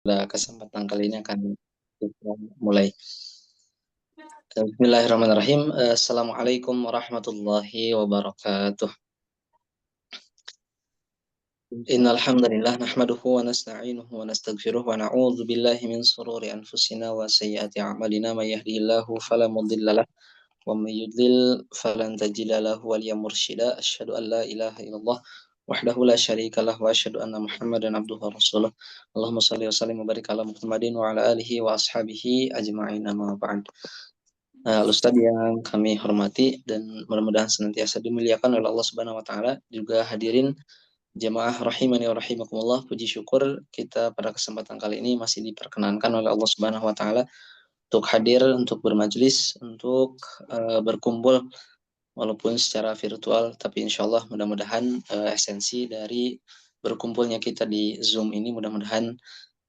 Pada kesempatan kali ini akan kita mulai. Bismillahirrahmanirrahim. Assalamualaikum warahmatullahi wabarakatuh. Innal hamdalillah nahmaduhu wa nasta'inuhu wa nastaghfiruh wa na'udzu billahi min shururi anfusina wa sayyiati a'malina may yahdihillahu fala mudilla lahu wa may yudlil falan tajida lahu waliyyan mursyida. Asyhadu an la ilaha illallah wahdahu la syarika lahu wa asyhadu anna Muhammadan abduhu wa rasuluh. Allahumma shalli wa sallim wa barik ala Muhammadin wa ala alihi wa ashabihi ajma'in, amma ba'd. Ustadz yang kami hormati dan mudah-mudahan senantiasa dimuliakan oleh Allah Subhanahu wa taala, juga hadirin jemaah rahimani wa rahimakumullah, puji syukur kita pada kesempatan kali ini masih diperkenankan oleh Allah Subhanahu wa taala untuk hadir, untuk bermajlis, untuk berkumpul walaupun secara virtual, tapi insya Allah mudah-mudahan esensi dari berkumpulnya kita di Zoom ini mudah-mudahan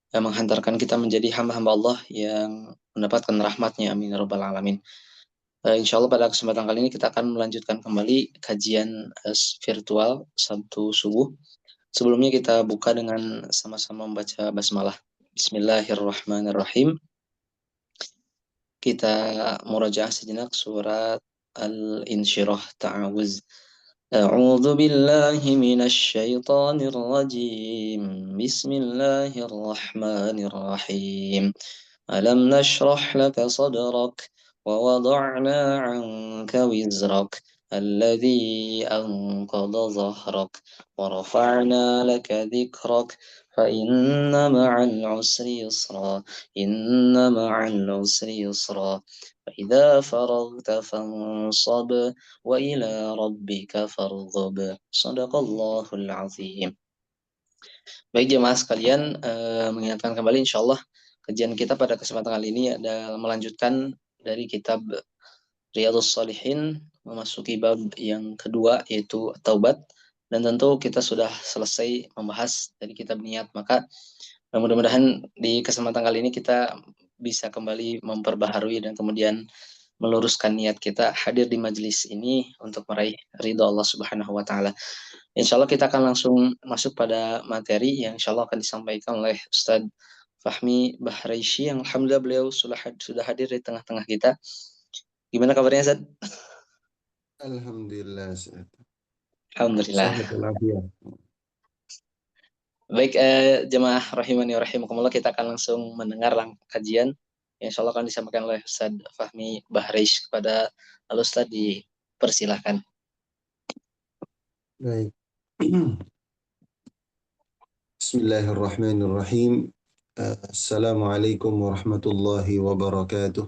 menghantarkan kita menjadi hamba-hamba Allah yang mendapatkan rahmatnya, amin ya rabbal alamin. Insya Allah pada kesempatan kali ini kita akan melanjutkan kembali kajian virtual Sabtu subuh. Sebelumnya kita buka dengan sama-sama membaca basmalah. Bismillahirrahmanirrahim. Kita murajaah sejenak surat Al-Insyirah Ta'awuz. A'udzu billahi minasy syaithanir rajim. Bismillahirrahmanirrahim. Alam nashrah laka sadrak wa wada'na 'anka wizrak alladhi anqadha dhahrak wa rafa'na laka dhikrak fa inna ma'al 'usri yusra inna ma'al 'usri yusra fa idza faragta fansab wa ila rabbika farghab. Shadaqallahul 'azim. Baik jemaah sekalian, mengingatkan kembali insyaallah kajian kita pada kesempatan kali ini adalah melanjutkan dari kitab Riyadhus Shalihin, memasuki bab yang kedua yaitu taubat, dan tentu kita sudah selesai membahas dari kitab niat, maka mudah-mudahan di kesempatan kali ini kita bisa kembali memperbaharui dan kemudian meluruskan niat kita hadir di majelis ini untuk meraih ridha Allah Subhanahu wa taala. Insya Allah kita akan langsung masuk pada materi yang insya Allah akan disampaikan oleh Ustadz Fahmi Bahraisy, yang alhamdulillah beliau sudah hadir di tengah-tengah kita. Gimana kabarnya, Ustadz? Alhamdulillah. Alhamdulillah. Sehat walafiat. Baik, jemaah rahimani wa rahimakumullah, kita akan langsung mendengar kajian yang insya Allah akan disampaikan oleh Ustadz Fahmi Bahraisy. Kepada Al-Ustadz dipersilahkan. Baik. Bismillahirrahmanirrahim. Assalamualaikum warahmatullahi wabarakatuh.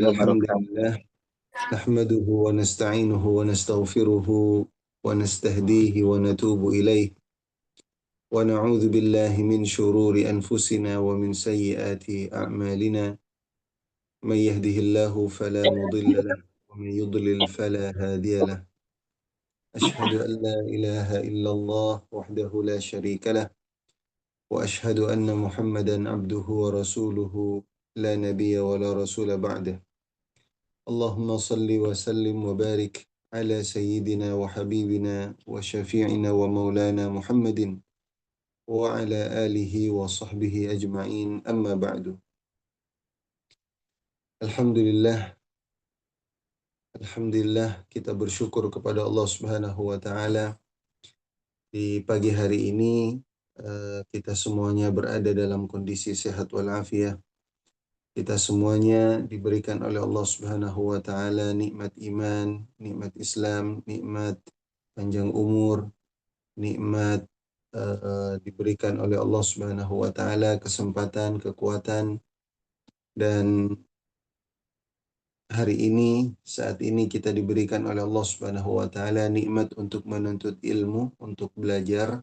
Alhamdulillah. Nahmaduhu wa nasta'inuhu wa nastaghfiruhu wa nastahdihi wa natubu ilaih. Wa na'udzu billahi min syururi anfusina wa min sayyiati a'malina. Man yahdihillahu fala mudilla lahu wa man yudlil fala hadiya lahu. أشهد أن لا إله إلا الله وحده لا شريك له وأشهد أن محمدا عبده ورسوله لا نبي ولا رسول بعده اللهم صل وسلم وبارك على سيدنا وحبيبنا وشفيعنا ومولانا محمد وعلى آله وصحبه أجمعين أما بعد. Alhamdulillah, kita bersyukur kepada Allah Subhanahu wa taala. Di pagi hari ini kita semuanya berada dalam kondisi sehat walafiat. Kita semuanya diberikan oleh Allah Subhanahu wa taala nikmat iman, nikmat Islam, nikmat panjang umur, nikmat diberikan oleh Allah Subhanahu wa taala kesempatan, kekuatan, dan hari ini, saat ini kita diberikan oleh Allah Subhanahu wa taala nikmat untuk menuntut ilmu, untuk belajar,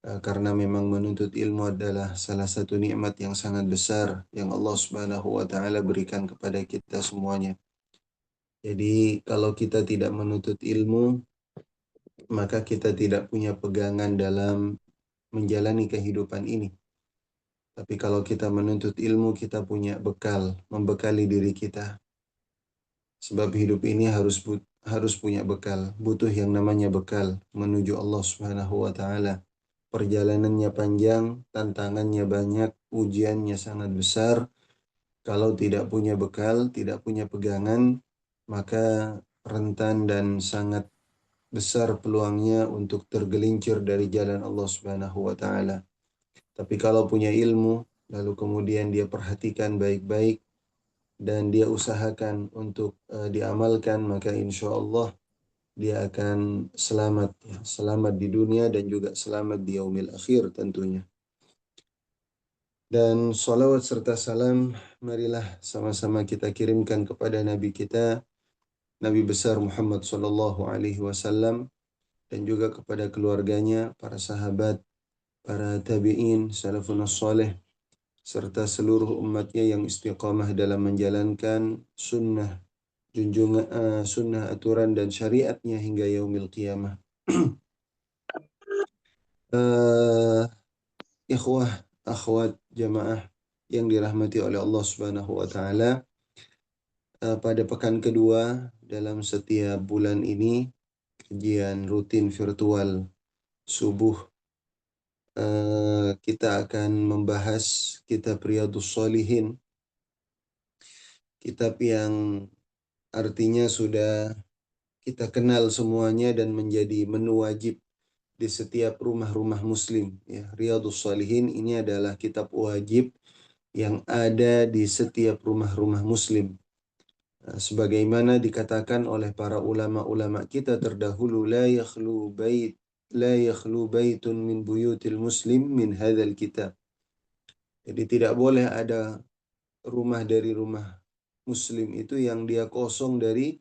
karena memang menuntut ilmu adalah salah satu nikmat yang sangat besar yang Allah Subhanahu wa taala berikan kepada kita semuanya. Jadi kalau kita tidak menuntut ilmu, maka kita tidak punya pegangan dalam menjalani kehidupan ini. Tapi kalau kita menuntut ilmu, kita punya bekal, membekali diri kita. Sebab hidup ini harus punya bekal, butuh yang namanya bekal menuju Allah Subhanahu wa taala. perjalanannya panjang, tantangannya banyak, ujiannya sangat besar. Kalau tidak punya bekal, tidak punya pegangan, maka rentan dan sangat besar peluangnya untuk tergelincir dari jalan Allah Subhanahu wa taala. Tapi kalau punya ilmu, lalu kemudian dia perhatikan baik-baik dan dia usahakan untuk diamalkan, maka insya Allah dia akan selamat, ya. Selamat di dunia dan juga selamat di yaumil akhir tentunya. Dan salawat serta salam marilah sama-sama kita kirimkan kepada Nabi kita, Nabi besar Muhammad sallallahu alaihi wasallam, dan juga kepada keluarganya, para sahabat, para tabi'in, salafun salih, serta seluruh umatnya yang istiqamah dalam menjalankan sunnah junjungan sunnah aturan dan syariatnya hingga yaumil qiyamah. Eh, Ikhwah, akhwat, jamaah yang dirahmati oleh Allah Subhanahu wa taala, pada pekan kedua dalam setiap bulan ini kajian rutin virtual subuh, kita akan membahas kitab Riyadhus Shalihin, kitab yang artinya sudah kita kenal semuanya dan menjadi menu wajib di setiap rumah-rumah muslim, ya. Riyadhus Shalihin ini adalah kitab wajib yang ada di setiap rumah-rumah muslim. Sebagaimana dikatakan oleh para ulama-ulama kita terdahulu, la yakhlu baitun min buyutil muslim min hadzal kitab. Jadi tidak boleh ada rumah dari rumah muslim itu yang dia kosong dari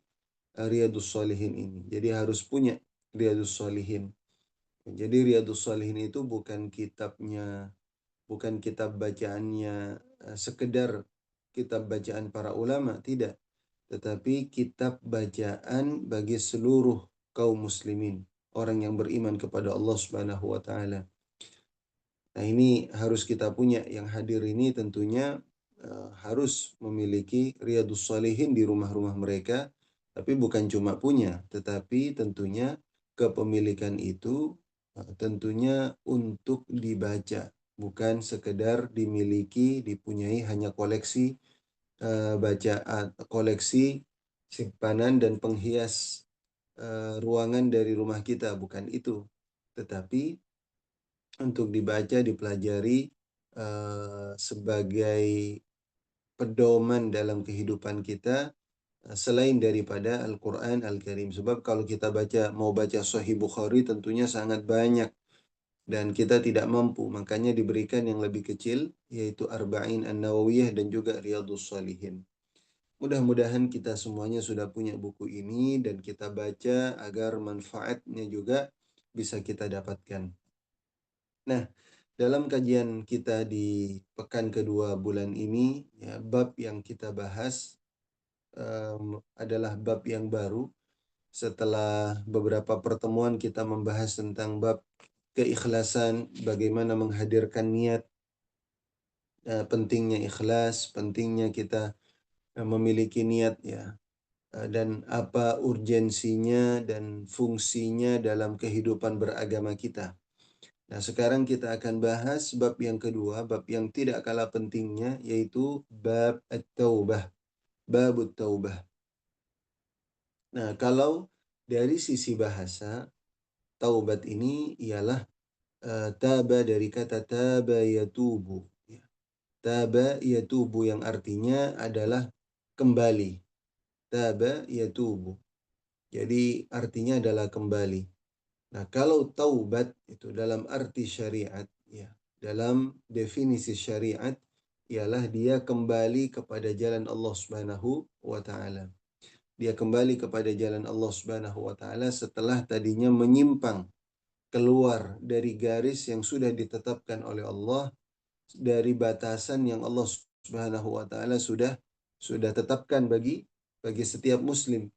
Riyadhus Shalihin ini. Jadi harus punya Riyadhus Shalihin. Jadi Riyadhus Shalihin itu bukan kitab bacaannya sekedar kitab bacaan para ulama, tidak. Tetapi kitab bacaan bagi seluruh kaum muslimin, orang yang beriman kepada Allah Subhanahu wa taala. Nah, ini harus kita punya. Yang hadir ini tentunya harus memiliki Riyadhus Shalihin di rumah-rumah mereka, tapi bukan cuma punya, tetapi tentunya kepemilikan itu tentunya untuk dibaca, bukan sekedar dimiliki, dipunyai hanya koleksi bacaan, koleksi simpanan dan penghias ruangan dari rumah kita, bukan itu. Tetapi untuk dibaca, dipelajari sebagai pedoman dalam kehidupan kita selain daripada Al-Quran Al-Karim. Sebab kalau kita mau baca Sahih Bukhari tentunya sangat banyak dan kita tidak mampu. Makanya diberikan yang lebih kecil, yaitu Arba'in An-Nawawiyah dan juga Riyadhus Shalihin. Mudah-mudahan kita semuanya sudah punya buku ini dan kita baca agar manfaatnya juga bisa kita dapatkan. Nah, dalam kajian kita di pekan kedua bulan ini, ya, bab yang kita bahas adalah bab yang baru. Setelah beberapa pertemuan kita membahas tentang bab keikhlasan, bagaimana menghadirkan niat, pentingnya ikhlas, pentingnya kita memiliki niat, ya, dan apa urgensinya dan fungsinya dalam kehidupan beragama kita. Nah, sekarang kita akan bahas bab yang kedua, bab yang tidak kalah pentingnya, yaitu bab at-taubah, bab at-taubah. Nah, kalau dari sisi bahasa, taubat ini ialah taba dari kata taba yatubu. Ya. Taba yatubu yang artinya adalah kembali. Taba yatubu. Jadi artinya adalah kembali. Nah, kalau taubat itu dalam arti syariat, ya, dalam definisi syariat ialah dia kembali kepada jalan Allah Subhanahu wa taala. Dia kembali kepada jalan Allah Subhanahu wa taala setelah tadinya menyimpang, keluar dari garis yang sudah ditetapkan oleh Allah, dari batasan yang Allah Subhanahu wa taala sudah tetapkan bagi setiap muslim.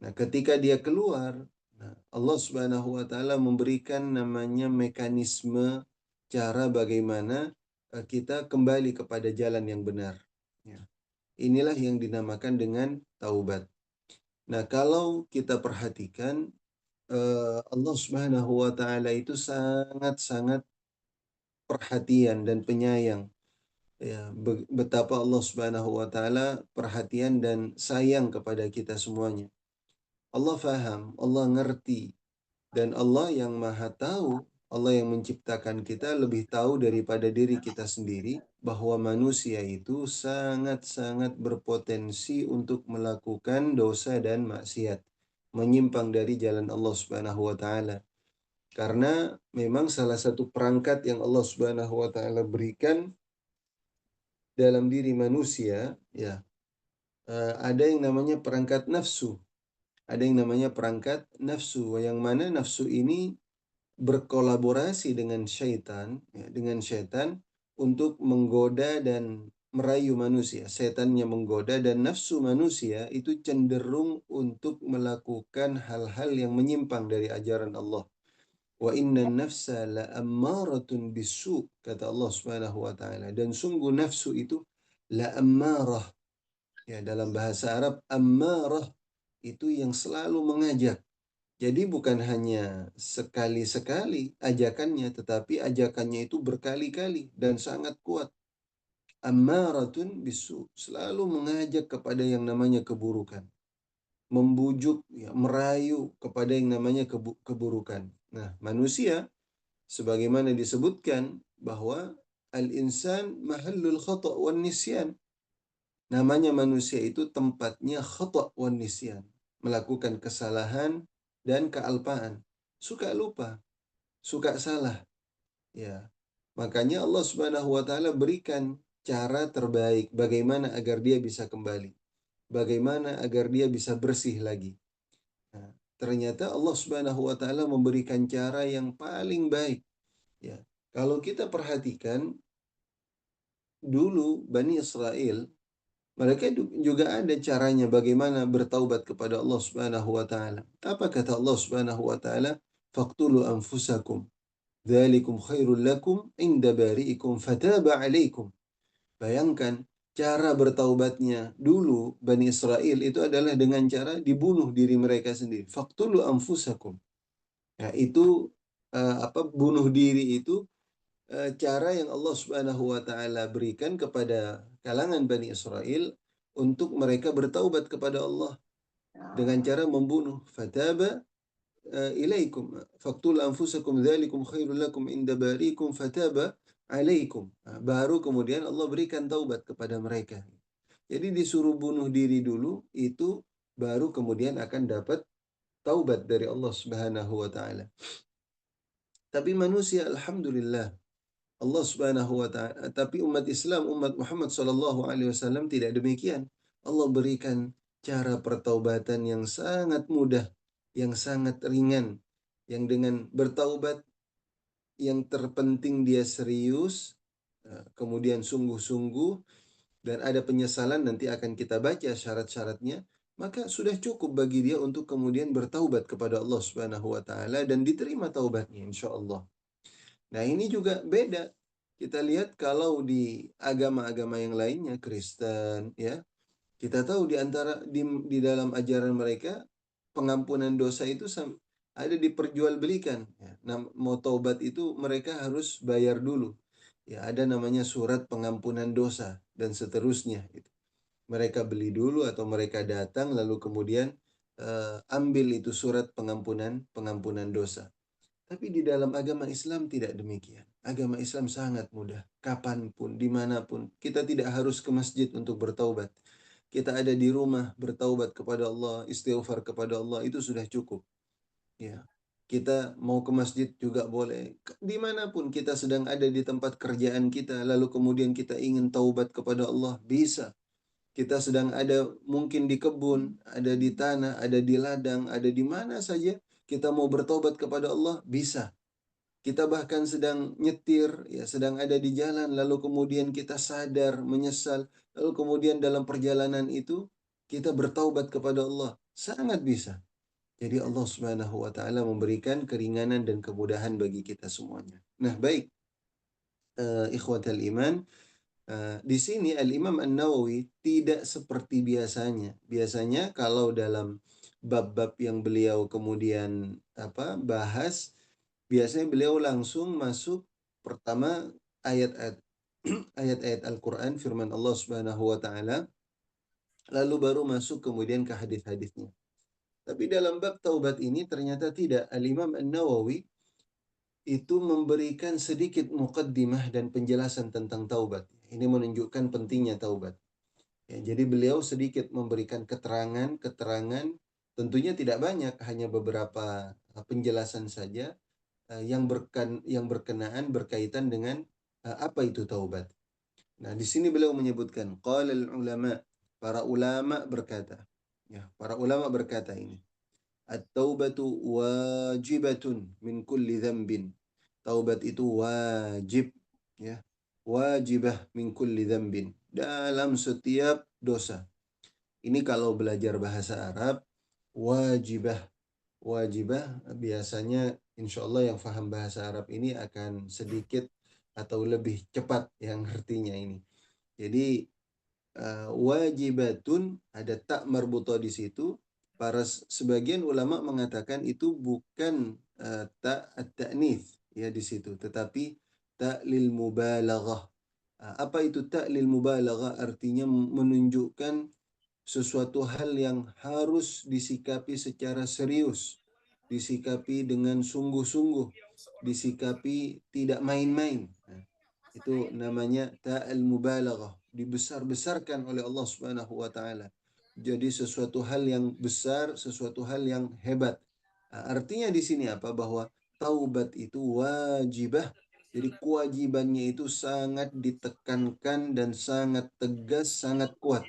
Nah, ketika dia keluar, nah, Allah Subhanahu wa taala memberikan namanya mekanisme cara bagaimana kita kembali kepada jalan yang benar. Ya. Inilah yang dinamakan dengan taubat. Nah, kalau kita perhatikan Allah Subhanahu wa taala itu sangat-sangat perhatian dan penyayang. Ya, betapa Allah Subhanahu wa taala perhatian dan sayang kepada kita semuanya. Allah faham, Allah ngerti, dan Allah yang Maha Tahu, Allah yang menciptakan kita lebih tahu daripada diri kita sendiri bahwa manusia itu sangat-sangat berpotensi untuk melakukan dosa dan maksiat, menyimpang dari jalan Allah Subhanahu wa taala. Karena memang salah satu perangkat yang Allah Subhanahu wa taala berikan dalam diri manusia, ya, ada yang namanya perangkat nafsu. Ada yang namanya perangkat nafsu, yang mana nafsu ini berkolaborasi dengan syaitan, ya, dengan syaitan untuk menggoda dan merayu manusia. Setannya menggoda dan nafsu manusia itu cenderung untuk melakukan hal-hal yang menyimpang dari ajaran Allah. Wa inna nafsa la ammaratun bisu, kata Allah Subhanahu wa taala. Dan sungguh nafsu itu la ammarah. Ya, dalam bahasa Arab ammarah itu yang selalu mengajak. Jadi bukan hanya sekali-sekali ajakannya, tetapi ajakannya itu berkali-kali dan sangat kuat. Ammaratun bisu, selalu mengajak kepada yang namanya keburukan, membujuk, ya, merayu kepada yang namanya keburukan. Nah, manusia sebagaimana disebutkan bahwa al-insan mahallul khata' wan nisyan. Namanya manusia itu tempatnya khata' wan nisyan, melakukan kesalahan dan kealpaan. Suka lupa, suka salah, ya. Makanya Allah Subhanahu wa taala berikan cara terbaik bagaimana agar dia bisa kembali. Bagaimana agar dia bisa bersih lagi. Nah, ternyata Allah Subhanahu wa taala memberikan cara yang paling baik, ya. Kalau kita perhatikan dulu Bani Israel, mereka juga ada caranya bagaimana bertaubat kepada Allah Subhanahu wa taala. Apa kata Allah Subhanahu wa taala? Faqtulu anfusakum dzalikum khairul lakum inda bari'ikum fataba 'alaikum. Bayangkan cara bertaubatnya dulu Bani Israel itu adalah dengan cara dibunuh diri mereka sendiri. Faqtulu anfusakum. Nah, itu bunuh diri itu cara yang Allah Subhanahu wa taala berikan kepada kalangan Bani Israel untuk mereka bertaubat kepada Allah dengan cara membunuh. Fataba ilaikum faqtul anfusakum dzalikum khairul lakum inda barikum fataba alaikum. Nah, baru kemudian Allah berikan taubat kepada mereka. Jadi disuruh bunuh diri dulu, itu baru kemudian akan dapat taubat dari Allah Subhanahu wa taala. Tapi manusia alhamdulillah Allah Subhanahu wa taala, tapi umat Islam, umat Muhammad sallallahu alaihi wasallam tidak demikian. Allah berikan cara pertaubatan yang sangat mudah, yang sangat ringan, yang dengan bertaubat yang terpenting dia serius, kemudian sungguh-sungguh, dan ada penyesalan, nanti akan kita baca syarat-syaratnya, maka sudah cukup bagi dia untuk kemudian bertaubat kepada Allah Subhanahu wa taala dan diterima taubatnya insyaallah. Nah, ini juga beda. Kita lihat kalau di agama-agama yang lainnya, Kristen, ya, kita tahu di antara di dalam ajaran mereka pengampunan dosa itu ada diperjualbelikan. Ya. Nah, mau taubat itu mereka harus bayar dulu. Ya, ada namanya surat pengampunan dosa dan seterusnya. Itu. Mereka beli dulu atau mereka datang lalu kemudian ambil itu surat pengampunan dosa. Tapi di dalam agama Islam tidak demikian. Agama Islam sangat mudah. Kapanpun, dimanapun. Kita tidak harus ke masjid untuk bertaubat. Kita ada di rumah bertaubat kepada Allah, istighfar kepada Allah, itu sudah cukup. Ya. Kita mau ke masjid juga boleh. Dimanapun kita sedang ada di tempat kerjaan kita, lalu kemudian kita ingin taubat kepada Allah, bisa. Kita sedang ada mungkin di kebun, ada di tanah, ada di ladang, ada di mana saja. Kita mau bertobat kepada Allah, bisa. Kita bahkan sedang nyetir, ya, sedang ada di jalan, lalu kemudian kita sadar, menyesal, lalu kemudian dalam perjalanan itu kita bertaubat kepada Allah. Sangat bisa. Jadi Allah Subhanahu wa taala memberikan keringanan dan kemudahan bagi kita semuanya. Nah, baik, ikhwatal iman, di sini Al-Imam An-Nawawi tidak seperti biasanya. Biasanya kalau dalam bab-bab yang beliau kemudian bahas, biasanya beliau langsung masuk pertama ayat-ayat ayat-ayat Al-Quran, firman Allah Subhanahu wa Ta'ala, lalu baru masuk kemudian ke hadis-hadisnya. Tapi dalam bab taubat ini ternyata tidak. Al-Imam An-Nawawi itu memberikan sedikit muqaddimah dan penjelasan tentang taubat. Ini menunjukkan pentingnya taubat. Ya, jadi beliau sedikit memberikan keterangan, tentunya tidak banyak, hanya beberapa penjelasan saja yang berkenaan berkaitan dengan apa itu taubat. Nah, di sini beliau menyebutkan qala ulama, para ulama berkata. Ya, para ulama berkata ini. At-taubatu wajibatun min kulli dzambin. Taubat itu wajib, ya. Wajibah min kulli dzambin, dalam setiap dosa. Ini kalau belajar bahasa Arab, wajibah. Wajibah biasanya insya Allah yang faham bahasa Arab ini akan sedikit atau lebih cepat yang artinya ini. Jadi wajibatun, ada tak marbuto di situ. Para sebagian ulama mengatakan itu bukan tak at-ta'nits ya di situ, tetapi tak lil mubalaghah. Apa itu tak lil mubalaghah? Artinya menunjukkan sesuatu hal yang harus disikapi secara serius, disikapi dengan sungguh-sungguh, disikapi tidak main-main. Nah, itu namanya ta'al mubalaghah, dibesar-besarkan oleh Allah Subhanahu wa taala. Jadi sesuatu hal yang besar, sesuatu hal yang hebat. Nah, artinya di sini apa? Bahwa taubat itu wajibah. Jadi kewajibannya itu sangat ditekankan dan sangat tegas, sangat kuat.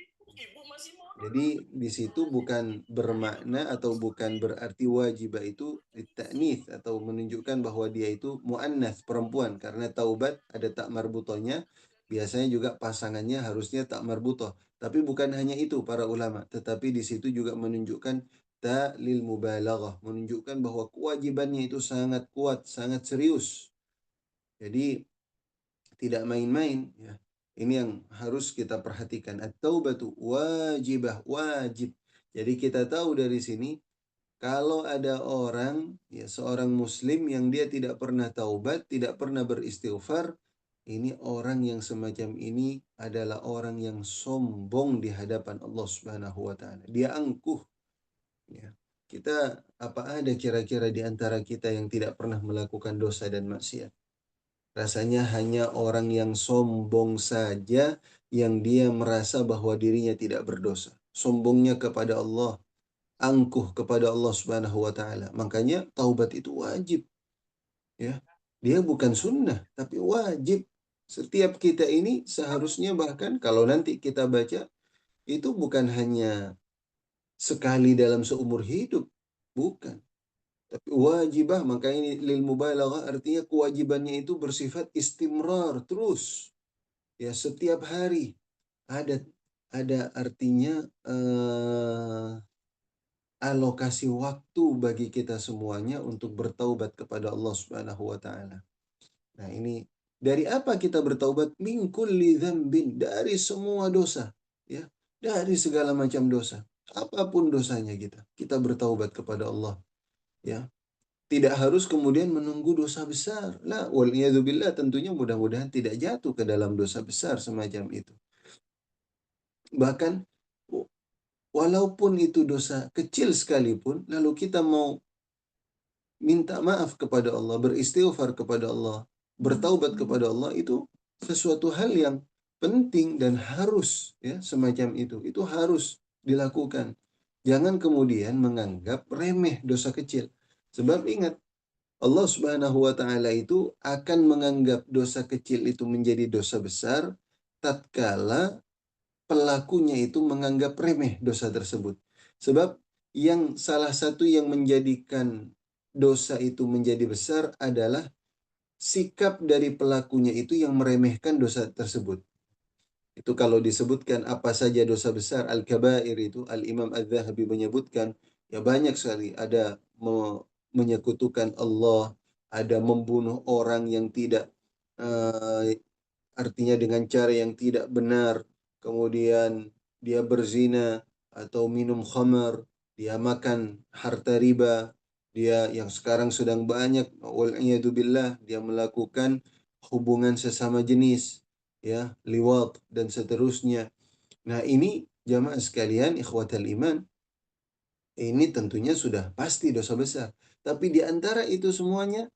Jadi di situ bukan bermakna atau bukan berarti wajibah itu ta'nits atau menunjukkan bahwa dia itu muannats, perempuan, karena taubat ada tak marbutohnya. Biasanya juga pasangannya harusnya tak marbutoh. Tapi bukan hanya itu para ulama, tetapi di situ juga menunjukkan ta lil mubalaghah, menunjukkan bahwa kewajibannya itu sangat kuat, sangat serius. Jadi tidak main-main ya. Ini yang harus kita perhatikan. At-taubatu wajibah, wajib. Jadi kita tahu dari sini kalau ada orang ya, seorang muslim yang dia tidak pernah taubat, tidak pernah beristighfar, ini orang yang semacam ini adalah orang yang sombong di hadapan Allah Subhanahu wa taala. Dia angkuh ya. Kita apa ada kira-kira di antara kita yang tidak pernah melakukan dosa dan maksiat? Rasanya hanya orang yang sombong saja yang dia merasa bahwa dirinya tidak berdosa. Sombongnya kepada Allah, angkuh kepada Allah Subhanahu wa taala. Makanya taubat itu wajib, ya. Dia bukan sunnah, tapi wajib. Setiap kita ini seharusnya, bahkan kalau nanti kita baca, itu bukan hanya sekali dalam seumur hidup, bukan. Tapi wajibah, maka ini lil mubalaghah, artinya kewajibannya itu bersifat istimrar, terus. Ya, setiap hari ada artinya alokasi waktu bagi kita semuanya untuk bertaubat kepada Allah Subhanahu wa taala. Nah, ini dari apa kita bertaubat? Min kulli dzambin, dari semua dosa, ya. Dari segala macam dosa. Apapun dosanya kita bertaubat kepada Allah, ya. Tidak harus kemudian menunggu dosa besar. Lah, waliyadzubillah, tentunya mudah-mudahan tidak jatuh ke dalam dosa besar semacam itu. Bahkan walaupun itu dosa kecil sekalipun, lalu kita mau minta maaf kepada Allah, beristighfar kepada Allah, bertaubat kepada Allah, itu sesuatu hal yang penting dan harus, ya, semacam itu. Itu harus dilakukan. Jangan kemudian menganggap remeh dosa kecil. Sebab ingat, Allah Subhanahu wa taala itu akan menganggap dosa kecil itu menjadi dosa besar tatkala pelakunya itu menganggap remeh dosa tersebut. Sebab yang salah satu yang menjadikan dosa itu menjadi besar adalah sikap dari pelakunya itu yang meremehkan dosa tersebut. Itu kalau disebutkan apa saja dosa besar, al-kabair itu, Al-Imam Az-Zahabi menyebutkan, ya banyak sekali. Ada menyekutukan Allah, ada membunuh orang yang tidak, artinya dengan cara yang tidak benar, kemudian dia berzina atau minum khamar, dia makan harta riba, dia yang sekarang sedang banyak, wal'iyadu dia melakukan hubungan sesama jenis, ya, liwat dan seterusnya. Nah, ini jamaah sekalian, ikhwatal iman, ini tentunya sudah pasti dosa besar. Tapi di antara itu semuanya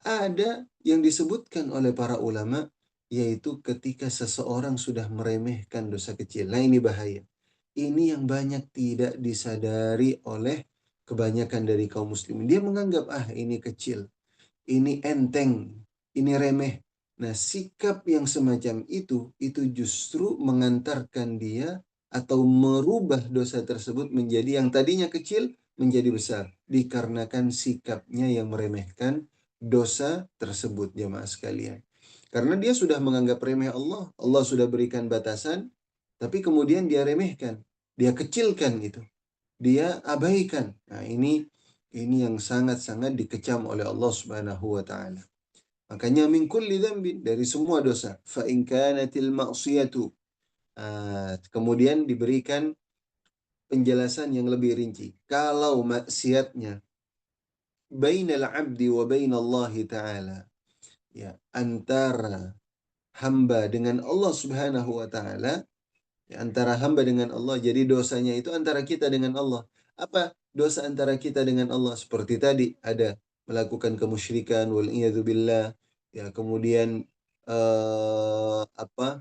ada yang disebutkan oleh para ulama, yaitu ketika seseorang sudah meremehkan dosa kecil. Nah, ini bahaya. Ini yang banyak tidak disadari oleh kebanyakan dari kaum muslimin. Dia menganggap, ini kecil, ini enteng, ini remeh. Nah, sikap yang semacam itu justru mengantarkan dia atau merubah dosa tersebut menjadi yang tadinya kecil menjadi besar. Dikarenakan sikapnya yang meremehkan dosa tersebut, jamaah sekalian. Karena dia sudah menganggap remeh Allah. Allah sudah berikan batasan, tapi kemudian dia remehkan. Dia kecilkan itu. Dia abaikan. Nah, ini yang sangat-sangat dikecam oleh Allah Subhanahu wa taala. Makanya min kulli dzambin, dari semua dosa, fa in kanatil ma'siyatu. Kemudian diberikan penjelasan yang lebih rinci. Kalau maksiatnya bainal abdi wa bainallahi ta'ala, ya, antara hamba dengan Allah Subhanahu wa taala, ya, antara hamba dengan Allah. Jadi dosanya itu antara kita dengan Allah. Apa dosa antara kita dengan Allah? Seperti tadi ada melakukan kemusyrikan, wal billah, ya, kemudian apa?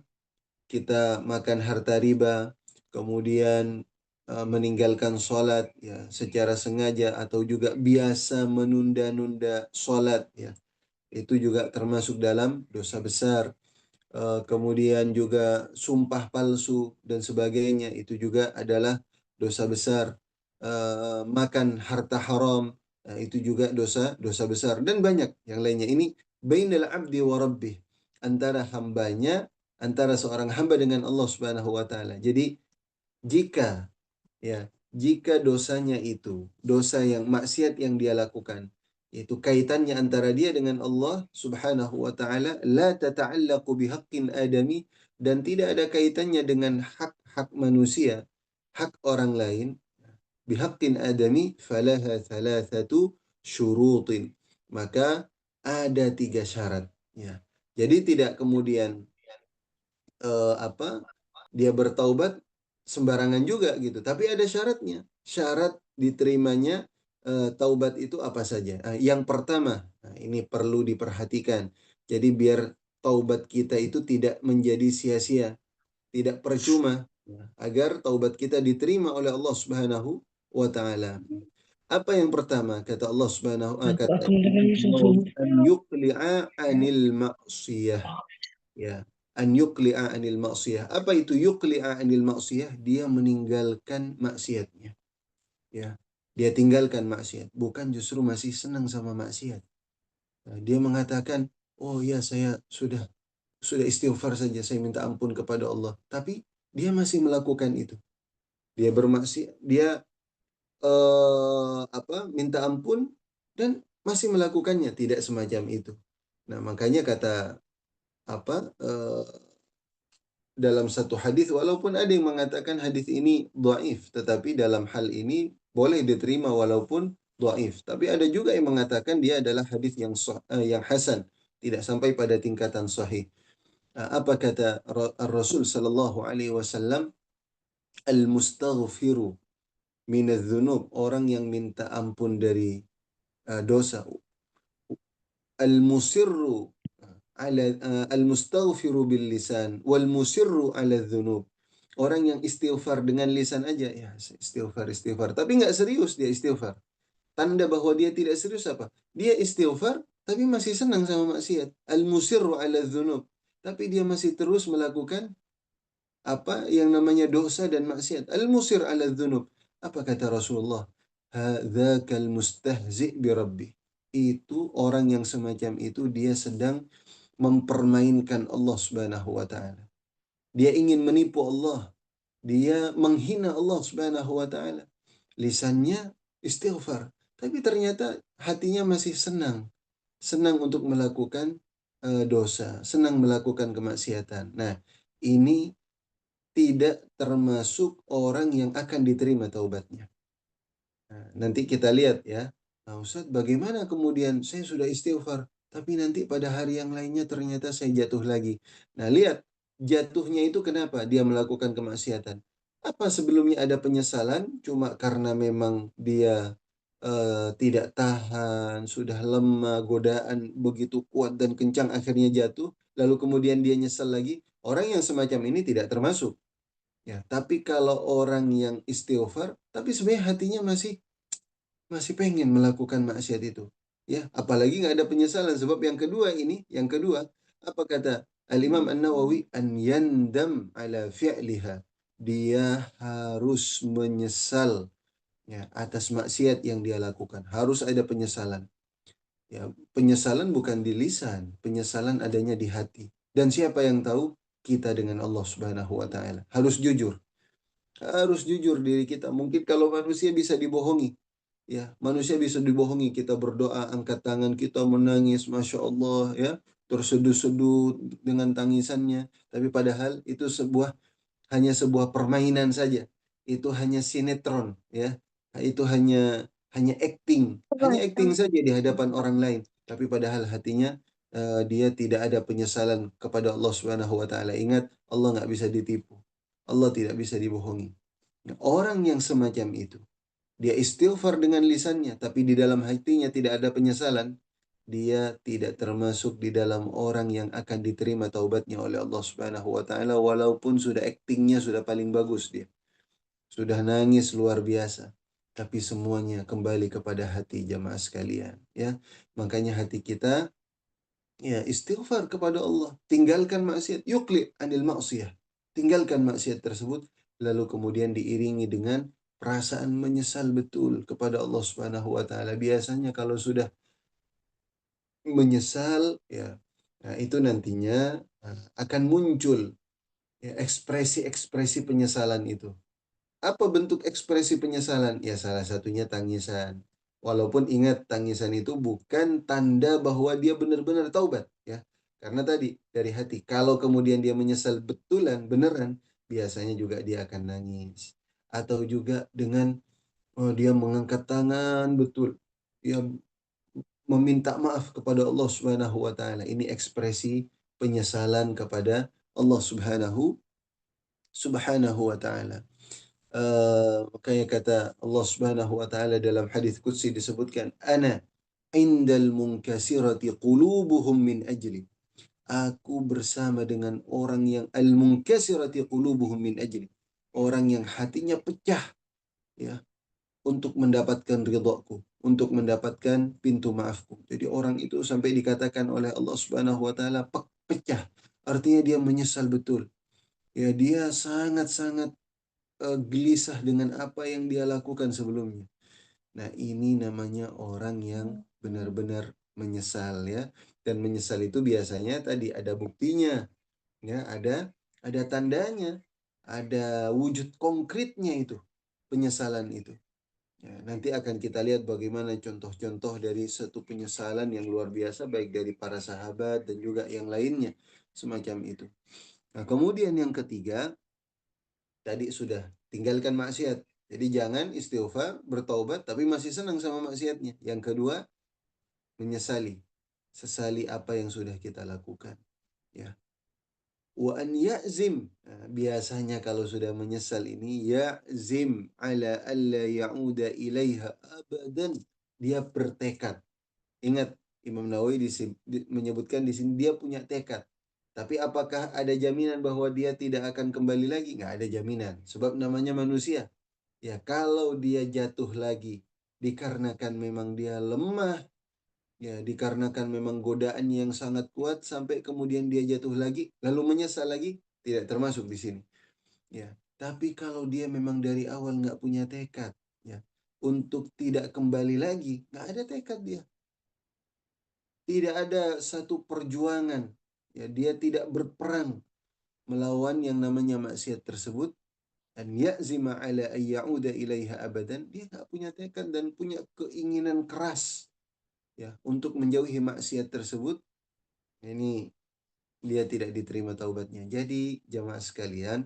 Kita makan harta riba, kemudian meninggalkan sholat, ya, secara sengaja atau juga biasa menunda-nunda sholat, ya, itu juga termasuk dalam dosa besar. Kemudian juga sumpah palsu dan sebagainya, itu juga adalah dosa besar. Makan harta haram, itu juga dosa besar, dan banyak yang lainnya. Ini bainal abdi wa rabbih, antara hambanya, antara seorang hamba dengan Allah Subhanahu wa taala. Jadi jika, ya, jika dosanya itu dosa yang maksiat yang dia lakukan, itu kaitannya antara dia dengan Allah Subhanahu wa taala, la tata'allaqu bihaqqin adami, dan tidak ada kaitannya dengan hak-hak manusia, hak orang lain, bihaqqin adami, falaha thalathatu syurutin. Maka ada 3 syarat, ya. Jadi tidak kemudian apa, dia bertaubat sembarangan juga gitu. Tapi ada syaratnya. Syarat diterimanya taubat itu apa saja? Yang pertama, nah, ini perlu diperhatikan. Jadi biar taubat kita itu tidak menjadi sia-sia, tidak percuma, ya, agar taubat kita diterima oleh Allah Subhanahu wa taala. Apa yang pertama? Kata Allah Subhanahu wa kata Allah, an yuqli'a anil ma'siyah. Ya, an yuqli'a anil ma'siyah. Apa itu yuqli'a anil ma'siyah? Dia meninggalkan maksiatnya. Ya, dia tinggalkan maksiat. Bukan justru masih senang sama maksiat. Nah, dia mengatakan, oh ya, saya sudah istighfar saja, saya minta ampun kepada Allah. Tapi dia masih melakukan itu. Dia bermaksiat, dia minta ampun dan masih melakukannya. Tidak semacam itu. Nah, makanya kata apa? Dalam satu hadis, walaupun ada yang mengatakan hadis ini dhaif, tetapi dalam hal ini boleh diterima walaupun dhaif. Tapi ada juga yang mengatakan dia adalah hadis yang hasan, tidak sampai pada tingkatan sahih. Apa kata Rasul sallallahu alaihi wasallam? Al-mustaghfiru minadz-dzunub, orang yang minta ampun dari dosa. Al-musirru ala al-mustaghfiru bil lisan wal musirru ala dzunub. Orang yang istighfar dengan lisan aja, ya, istighfar istighfar, tapi nggak serius dia istighfar. Tanda bahwa dia tidak serius apa? Dia istighfar tapi masih senang sama maksiat. Al-musirru ala dzunub. Tapi dia masih terus melakukan apa yang namanya dosa dan maksiat. Al-musir ala dzunub. Apa kata Rasulullah? Hadzakal mustahzi bi rabbi. Itu orang yang semacam itu, dia sedang mempermainkan Allah Subhanahu wa taala. Dia ingin menipu Allah. Dia menghina Allah Subhanahu wa taala. Lisannya istighfar, tapi ternyata hatinya masih senang. Senang untuk melakukan dosa, senang melakukan kemaksiatan. Nah, ini tidak termasuk orang yang akan diterima taubatnya. Nah, nanti kita lihat ya. Nah, Ustadz, bagaimana kemudian saya sudah istighfar, tapi nanti pada hari yang lainnya ternyata saya jatuh lagi. Nah, lihat jatuhnya itu kenapa dia melakukan kemaksiatan. Apa sebelumnya ada penyesalan cuma karena memang dia tidak tahan, sudah lemah, godaan begitu kuat dan kencang akhirnya jatuh, lalu kemudian dia nyesal lagi. Orang yang semacam ini tidak termasuk. Ya, tapi kalau orang yang istighfar, tapi sebenarnya hatinya masih masih pengen melakukan maksiat itu. Ya, apalagi nggak ada penyesalan. Sebab yang kedua, apa kata Al-Imam An-Nawawi? An yandam ala fi'liha. Dia harus menyesal ya atas maksiat yang dia lakukan. Harus ada penyesalan. Ya, penyesalan bukan di lisan, penyesalan adanya di hati. Dan siapa yang tahu? Kita dengan Allah Subhanahu wa taala. Harus jujur. Harus jujur diri kita. Mungkin kalau manusia bisa dibohongi, ya manusia bisa dibohongi. Kita berdoa, angkat tangan, kita menangis, masya Allah, ya terseduh-seduh dengan tangisannya. Tapi padahal itu hanya sebuah permainan saja. Itu hanya sinetron, ya. Itu hanya acting saja di hadapan orang lain. Tapi padahal hatinya dia tidak ada penyesalan kepada Allah Subhanahu Wa Taala. Ingat, Allah nggak bisa ditipu. Allah tidak bisa dibohongi. Nah, orang yang semacam itu, dia istighfar dengan lisannya, tapi di dalam hatinya tidak ada penyesalan, dia tidak termasuk di dalam orang yang akan diterima taubatnya oleh Allah Subhanahu wa taala walaupun sudah aktingnya sudah paling bagus dia. Sudah nangis luar biasa. Tapi semuanya kembali kepada hati jamaah sekalian, ya. Makanya hati kita ya istighfar kepada Allah, tinggalkan maksiat, yukli anil maksiyah. Tinggalkan maksiat tersebut lalu kemudian diiringi dengan perasaan menyesal betul kepada Allah Subhanahu wa taala. Biasanya kalau sudah menyesal ya, nah itu nantinya akan muncul ya ekspresi-ekspresi penyesalan itu. Apa bentuk ekspresi penyesalan? Ya salah satunya tangisan. Walaupun ingat tangisan itu bukan tanda bahwa dia benar-benar taubat ya. Karena tadi dari hati. Kalau kemudian dia menyesal betulan, beneran, biasanya juga dia akan nangis. Atau juga dengan dia mengangkat tangan betul. Dia meminta maaf kepada Allah Subhanahu wa taala. Ini ekspresi penyesalan kepada Allah Subhanahu wa taala. Kayak kata Allah Subhanahu wa taala dalam hadis qudsi disebutkan, ana indal munkasirati qulubuhum min ajli. Aku bersama dengan orang yang al-munkasirati qulubuhum min ajli. Orang yang hatinya pecah ya untuk mendapatkan ridhaku, untuk mendapatkan pintu maafku. Jadi orang itu sampai dikatakan oleh Allah Subhanahu wa taala pecah. Artinya dia menyesal betul. Ya dia sangat-sangat gelisah dengan apa yang dia lakukan sebelumnya. Nah, ini namanya orang yang benar-benar menyesal ya. Dan menyesal itu biasanya tadi ada buktinya, ya, ada tandanya, ada wujud konkretnya itu penyesalan itu. Ya, nanti akan kita lihat bagaimana contoh-contoh dari satu penyesalan yang luar biasa baik dari para sahabat dan juga yang lainnya semacam itu. Nah, kemudian yang ketiga tadi sudah tinggalkan maksiat. Jadi jangan istighfar, bertaubat tapi masih senang sama maksiatnya. Yang kedua, menyesali. Sesali apa yang sudah kita lakukan, ya. Wa an ya'zim. Nah, biasanya kalau sudah menyesal ini ya'zim ala alla ya'uda ilaiha abadan. Dia bertekad. Ingat Imam Nawawi menyebutkan di sini dia punya tekad. Tapi apakah ada jaminan bahwa dia tidak akan kembali lagi? Nggak ada jaminan. Sebab namanya manusia. Ya, kalau dia jatuh lagi dikarenakan memang dia lemah, ya dikarenakan memang godaan yang sangat kuat sampai kemudian dia jatuh lagi, lalu menyesal lagi, tidak termasuk di sini. Ya, tapi kalau dia memang dari awal nggak punya tekad, ya, untuk tidak kembali lagi, nggak ada tekad dia, tidak ada satu perjuangan, ya dia tidak berperang melawan yang namanya maksiat tersebut, dan ya'zima ala ayyauda ilaiha abadan, dia nggak punya tekad dan punya keinginan keras ya untuk menjauhi maksiat tersebut, ini dia tidak diterima taubatnya. Jadi jamaah sekalian,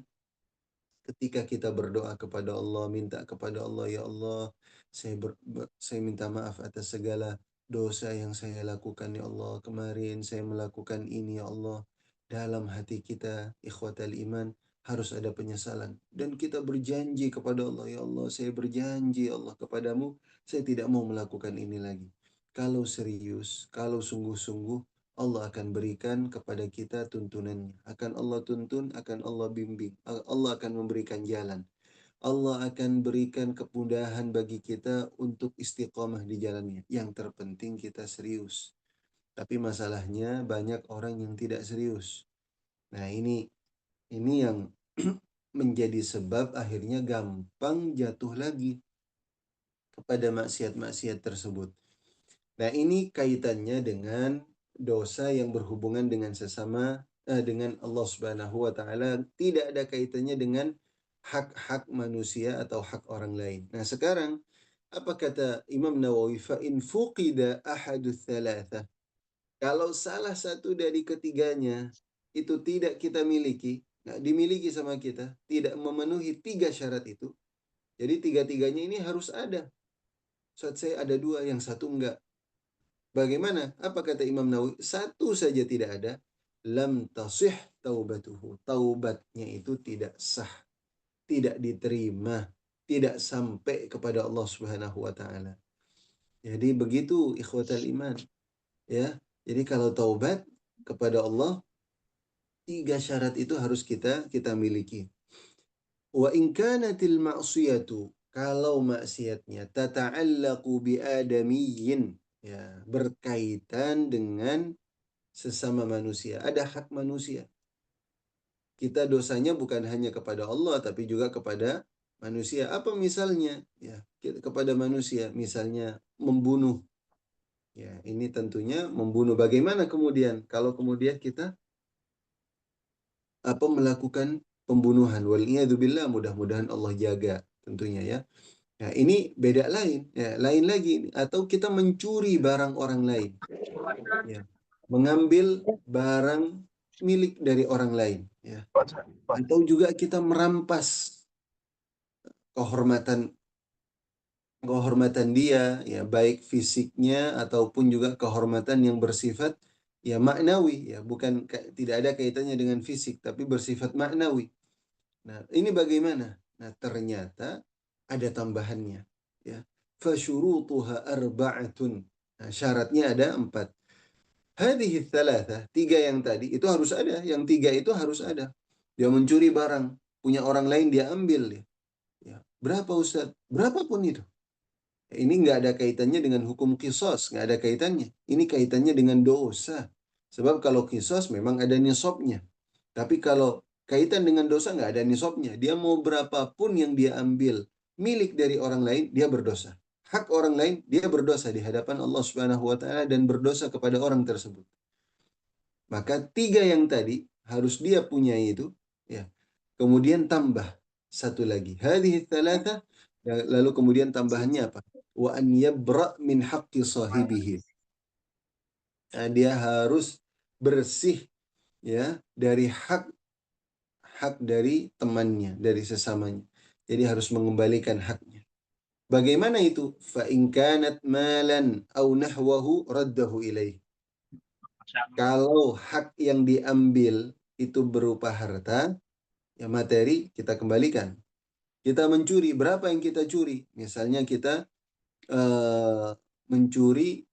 Ketika kita berdoa kepada Allah, minta kepada Allah, ya Allah, saya minta maaf atas segala dosa yang saya lakukan, ya Allah. Kemarin saya melakukan ini, ya Allah. Dalam hati kita, ikhwatal iman, harus ada penyesalan. Dan kita berjanji kepada Allah, ya Allah, saya berjanji, ya Allah, kepadamu, saya tidak mau melakukan ini lagi. Kalau serius, kalau sungguh-sungguh, Allah akan berikan kepada kita tuntunannya. Akan Allah tuntun, akan Allah bimbing. Allah akan memberikan jalan. Allah akan berikan kemudahan bagi kita untuk istiqomah di jalannya. Yang terpenting kita serius. Tapi masalahnya banyak orang yang tidak serius. Nah, ini yang menjadi sebab akhirnya gampang jatuh lagi kepada maksiat-maksiat tersebut. Nah, ini kaitannya dengan dosa yang berhubungan dengan dengan Allah Subhanahu wa taala, tidak ada kaitannya dengan hak-hak manusia atau hak orang lain. Nah, sekarang apa kata Imam Nawawi? Fa in fuqida ahadus thalatha. Kalau salah satu dari ketiganya itu tidak kita miliki, nggak dimiliki sama kita, tidak memenuhi tiga syarat itu. Jadi tiga-tiganya ini harus ada. Saat saya ada dua, yang satu enggak. Bagaimana? Apa kata Imam Nawawi? Satu saja tidak ada. Lam tasih taubatuhu. Taubatnya itu tidak sah. Tidak diterima. Tidak sampai kepada Allah Subhanahu wa taala. Jadi begitu ikhwatal iman, ya. Jadi kalau taubat kepada Allah, tiga syarat itu harus kita miliki. Wa in kanatil ma'siyatu, kalau maksiatnya tata'allaqu bi adamiyyin, ya, berkaitan dengan sesama manusia, ada hak manusia. Kita dosanya bukan hanya kepada Allah tapi juga kepada manusia. Apa misalnya? Ya, kepada manusia, misalnya membunuh. Ya, ini tentunya membunuh. Bagaimana kemudian kalau kemudian kita melakukan pembunuhan? Waliyadzubillah, mudah-mudahan Allah jaga tentunya ya. Nah, ini beda lain, ya, lain lagi. Atau kita mencuri barang orang lain, ya, mengambil barang milik dari orang lain, ya. Atau juga kita merampas kehormatan kehormatan dia, ya, baik fisiknya ataupun juga kehormatan yang bersifat ya maknawi, ya, bukan tidak ada kaitannya dengan fisik tapi bersifat maknawi. Nah, ini bagaimana? Nah, ternyata ada tambahannya, ya. Fasyurutuha arba'atun. Nah, syaratnya ada 4. Hadhihi thalatha, 3 yang tadi itu harus ada, yang 3 itu harus ada. Dia mencuri barang, punya orang lain dia ambil, ya. Ya, berapa Ustaz? Berapapun itu. Ini nggak ada kaitannya dengan hukum kisos, nggak ada kaitannya. Ini kaitannya dengan dosa. Sebab kalau kisos memang ada nisabnya. Tapi kalau kaitan dengan dosa nggak ada nisabnya. Dia mau berapapun yang dia ambil milik dari orang lain, dia berdosa. Hak orang lain, dia berdosa di hadapan Allah Subhanahu wa taala dan berdosa kepada orang tersebut. Maka 3 yang tadi harus dia punya itu, ya. Kemudian tambah satu lagi. Hadhihi thalatha, lalu kemudian tambahannya apa? Wa an yabra min haqqi sahibihi. Nah, dia harus bersih, ya, dari hak dari temannya, dari sesamanya. Jadi harus mengembalikan haknya. Bagaimana itu? Fa in kanat malan aw nahwahu raddahu ilaih. Kalau hak yang diambil itu berupa harta, ya materi, kita kembalikan. Kita mencuri, berapa yang kita curi? Misalnya kita mencuri